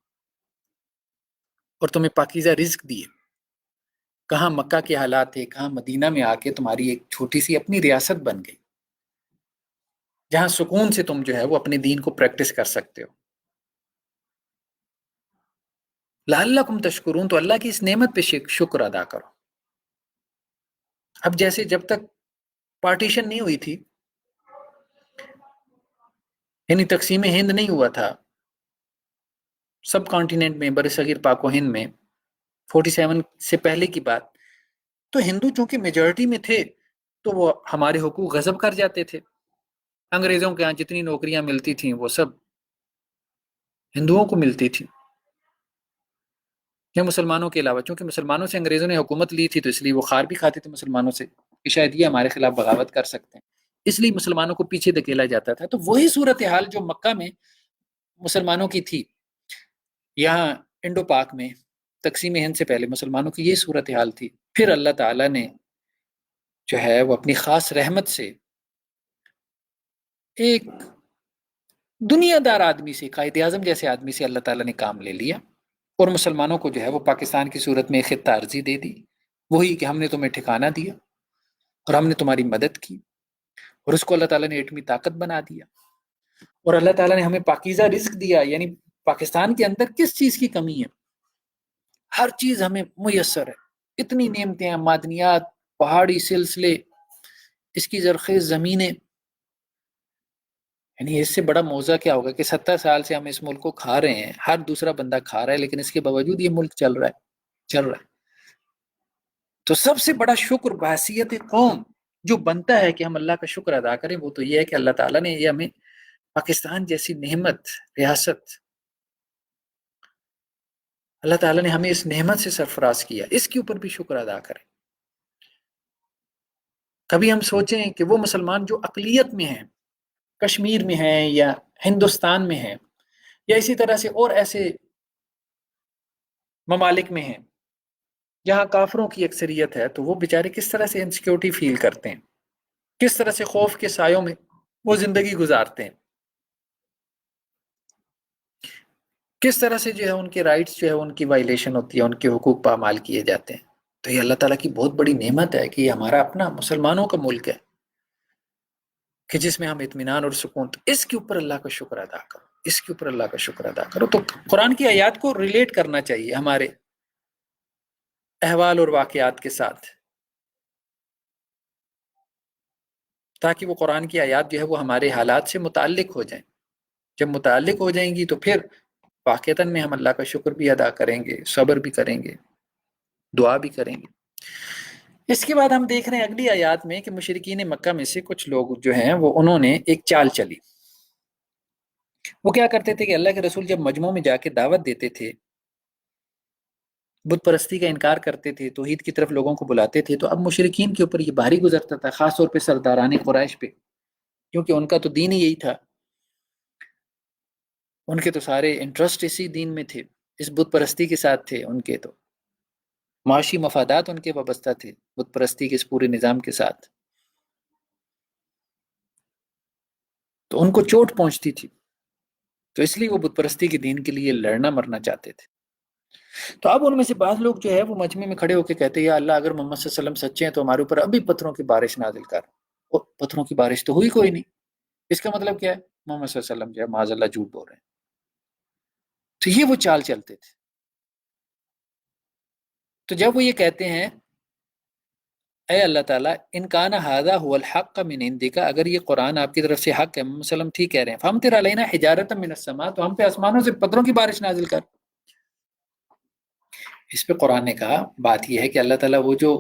اور تمہیں پاکیزہ رزق دیے۔ کہاں مکہ کے حالات تھے، کہاں مدینہ میں آ کے تمہاری ایک چھوٹی سی اپنی ریاست بن گئی جہاں سکون سے تم جو ہے وہ اپنے دین کو پریکٹس کر سکتے ہو۔ لعلکم تشکرون، تو اللہ کی اس نعمت پہ شکر ادا کرو۔ اب جیسے جب تک پارٹیشن نہیں ہوئی تھی، یعنی تقسیم ہند نہیں ہوا تھا سب کانٹیننٹ میں، بر صغیر پاک و ہند میں 47 سے پہلے کی بات، تو ہندو چونکہ میجورٹی میں تھے تو وہ ہمارے حقوق غصب کر جاتے تھے۔ انگریزوں کے ہاں جتنی نوکریاں ملتی تھیں وہ سب ہندوؤں کو ملتی تھی یا مسلمانوں کے علاوہ، چونکہ مسلمانوں سے انگریزوں نے حکومت لی تھی تو اس لیے وہ خار بھی کھاتے تھے مسلمانوں سے کہ شاید یہ ہمارے خلاف بغاوت کر سکتے ہیں، اس لیے مسلمانوں کو پیچھے دھکیلا جاتا تھا۔ تو وہی صورتحال جو مکہ میں مسلمانوں کی تھی، یہاں انڈو پاک میں تقسیم ہند سے پہلے مسلمانوں کی یہ صورتحال تھی۔ پھر اللہ تعالیٰ نے جو ہے وہ اپنی خاص رحمت سے ایک دنیا دار آدمی سے، قائد اعظم جیسے آدمی سے اللہ تعالیٰ نے کام لے لیا اور مسلمانوں کو جو ہے وہ پاکستان کی صورت میں خطہ عرضی دے دی، وہی کہ ہم نے تمہیں ٹھکانہ دیا اور ہم نے تمہاری مدد کی، اور اس کو اللہ تعالیٰ نے ایٹمی طاقت بنا دیا، اور اللہ تعالیٰ نے ہمیں پاکیزہ رزق دیا۔ یعنی پاکستان کے اندر کس چیز کی کمی ہے؟ ہر چیز ہمیں میسر ہے، اتنی نعمتیں ہیں، معدنیات، پہاڑی سلسلے، اس کی زرخیز زمینیں، یعنی اس سے بڑا موضوع کیا ہوگا کہ 70 سال سے ہم اس ملک کو کھا رہے ہیں، ہر دوسرا بندہ کھا رہا ہے، لیکن اس کے باوجود یہ ملک چل رہا ہے۔ تو سب سے بڑا شکر بحیثیت قوم جو بنتا ہے کہ ہم اللہ کا شکر ادا کریں، وہ تو یہ ہے کہ اللہ تعالیٰ نے یہ ہمیں پاکستان جیسی نعمت، ریاست، اللہ تعالیٰ نے ہمیں اس نعمت سے سرفراز کیا، اس کے اوپر بھی شکر ادا کریں۔ کبھی ہم سوچیں کہ وہ مسلمان جو اقلیت میں ہیں، کشمیر میں ہیں یا ہندوستان میں ہیں یا اسی طرح سے اور ایسے ممالک میں ہیں جہاں کافروں کی اکثریت ہے، تو وہ بیچارے کس طرح سے انسیکیورٹی فیل کرتے ہیں، کس طرح سے خوف کے سایوں میں وہ زندگی گزارتے ہیں، کس طرح سے جو ہے ان کے رائٹس جو ہے ان کی وائلیشن ہوتی ہے، ان کے حقوق پامال کیے جاتے ہیں۔ تو یہ اللہ تعالیٰ کی بہت بڑی نعمت ہے کہ یہ ہمارا اپنا مسلمانوں کا ملک ہے کہ جس میں ہم اطمینان اور سکون، تو اس کے اوپر اللہ کا شکر ادا کرو، اس کے اوپر اللہ کا شکر ادا کرو۔ تو قرآن کی آیات کو ریلیٹ کرنا چاہیے ہمارے احوال اور واقعات کے ساتھ، تاکہ وہ قرآن کی آیات جو ہے وہ ہمارے حالات سے متعلق ہو جائیں۔ جب متعلق ہو جائیں گی تو پھر واقعتاً میں ہم اللہ کا شکر بھی ادا کریں گے، صبر بھی کریں گے، دعا بھی کریں گے۔ اس کے بعد ہم دیکھ رہے ہیں اگلی آیات میں کہ مشرکین مکہ میں سے کچھ لوگ جو ہیں وہ انہوں نے ایک چال چلی۔ وہ کیا کرتے تھے کہ اللہ کے رسول جب مجمع میں جا کے دعوت دیتے تھے بت پرستی کا انکار کرتے تھے، توحید کی طرف لوگوں کو بلاتے تھے، تو اب مشرکین کے اوپر یہ بھاری گزرتا تھا، خاص طور پہ سرداران قریش پہ، کیونکہ ان کا تو دین ہی یہی تھا، ان کے تو سارے انٹرسٹ اسی دین میں تھے، اس بت پرستی کے ساتھ تھے، ان کے تو معاشی مفادات ان کے وابستہ تھے بت پرستی کے اس پورے نظام کے ساتھ، تو ان کو چوٹ پہنچتی تھی، تو اس لیے وہ بت پرستی کے دین کے لیے لڑنا مرنا چاہتے تھے۔ تو اب ان میں سے بعض لوگ جو ہے وہ مجمع میں کھڑے ہو کے کہتے ہیں یا اللہ اگر محمد صلی اللہ علیہ وسلم سچے ہیں تو ہمارے اوپر ابھی پتھروں کی بارش نازل کر، اور پتھروں کی بارش تو ہوئی کوئی نہیں، اس کا مطلب کیا ہے؟ محمد صلی اللہ علیہ وسلم جو ہے معاذ اللہ جھوٹ بول رہے ہیں، تو یہ وہ چال چلتے تھے۔ تو جب وہ یہ کہتے ہیں اے اللہ تعالیٰ ان کان ھذا هو الحق من عندک، اگر یہ قرآن آپ کی طرف سے حق ہے، محمد صلی اللہ علیہ وسلم ٹھیک کہہ رہے ہیں، فامطر علینا حجارۃ من السماء، تو ہم پہ آسمانوں سے پتھروں کی بارش نازل کر۔ اس پہ قرآن نے کہا بات یہ ہے کہ اللہ تعالیٰ وہ جو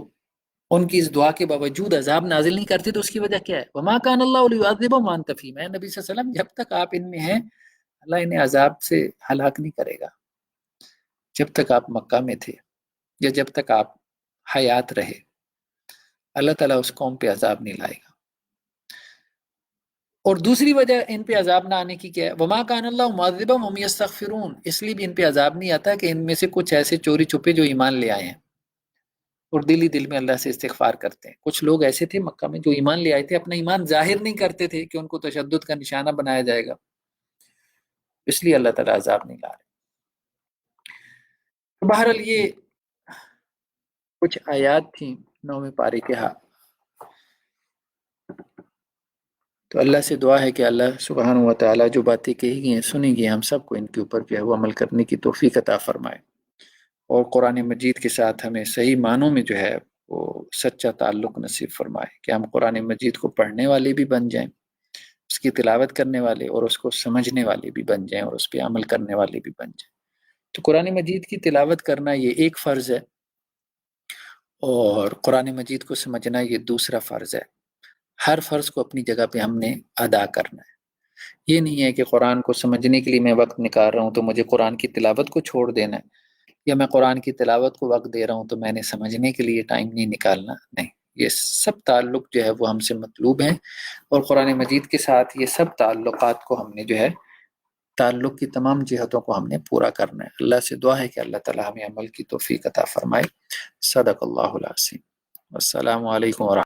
ان کی اس دعا کے باوجود عذاب نازل نہیں کرتے تو اس کی وجہ کیا ہے؟ وما کان اللہ لیعذبهم وانت فیہم، اے نبی صلی اللہ علیہ وسلم جب تک آپ ان میں ہیں اللہ انہیں عذاب سے ہلاک نہیں کرے گا، جب تک آپ مکہ میں تھے یا جب تک آپ حیات رہے اللہ تعالیٰ اس قوم پہ عذاب نہیں لائے گا۔ اور دوسری وجہ ان پہ عذاب نہ آنے کی کیا ہے؟ وما کان اللہ معذبهم وهم یستغفرون، اس لیے بھی ان پہ عذاب نہیں آتا کہ ان میں سے کچھ ایسے چوری چھپے جو ایمان لے آئے ہیں اور دل ہی دل میں اللہ سے استغفار کرتے ہیں۔ کچھ لوگ ایسے تھے مکہ میں جو ایمان لے آئے تھے، اپنا ایمان ظاہر نہیں کرتے تھے کہ ان کو تشدد کا نشانہ بنایا جائے گا، اس لیے اللہ تعالیٰ عذاب نہیں لا رہے۔ تو بہرحال یہ کچھ آیات تھیں 9ویں پارے کے ہاں، تو اللہ سے دعا ہے کہ اللہ سبحانہ و تعالیٰ جو باتیں کہی گئی ہیں سنی گئی ہیں ہم سب کو ان کے اوپر جو ہے وہ عمل کرنے کی توفیق عطا فرمائے، اور قرآن مجید کے ساتھ ہمیں صحیح معنوں میں جو ہے وہ سچا تعلق نصیب فرمائے کہ ہم قرآن مجید کو پڑھنے والے بھی بن جائیں، اس کی تلاوت کرنے والے اور اس کو سمجھنے والے بھی بن جائیں اور اس پہ عمل کرنے والے بھی بن جائیں۔ تو قرآن مجید کی تلاوت کرنا یہ ایک فرض ہے، اور قرآن مجید کو سمجھنا یہ دوسرا فرض ہے۔ ہر فرض کو اپنی جگہ پہ ہم نے ادا کرنا ہے، یہ نہیں ہے کہ قرآن کو سمجھنے کے لیے میں وقت نکال رہا ہوں تو مجھے قرآن کی تلاوت کو چھوڑ دینا ہے، یا میں قرآن کی تلاوت کو وقت دے رہا ہوں تو میں نے سمجھنے کے لیے ٹائم نہیں نکالنا، نہیں، یہ سب تعلق جو ہے وہ ہم سے مطلوب ہیں، اور قرآن مجید کے ساتھ یہ سب تعلقات کو ہم نے جو ہے تعلق کی تمام جہتوں کو ہم نے پورا کرنا ہے۔ اللہ سے دعا ہے کہ اللہ تعالی ہمیں عمل کی توفیق عطا فرمائے۔ صدق اللہ العظیم۔ السلام علیکم ورحمۃ اللہ۔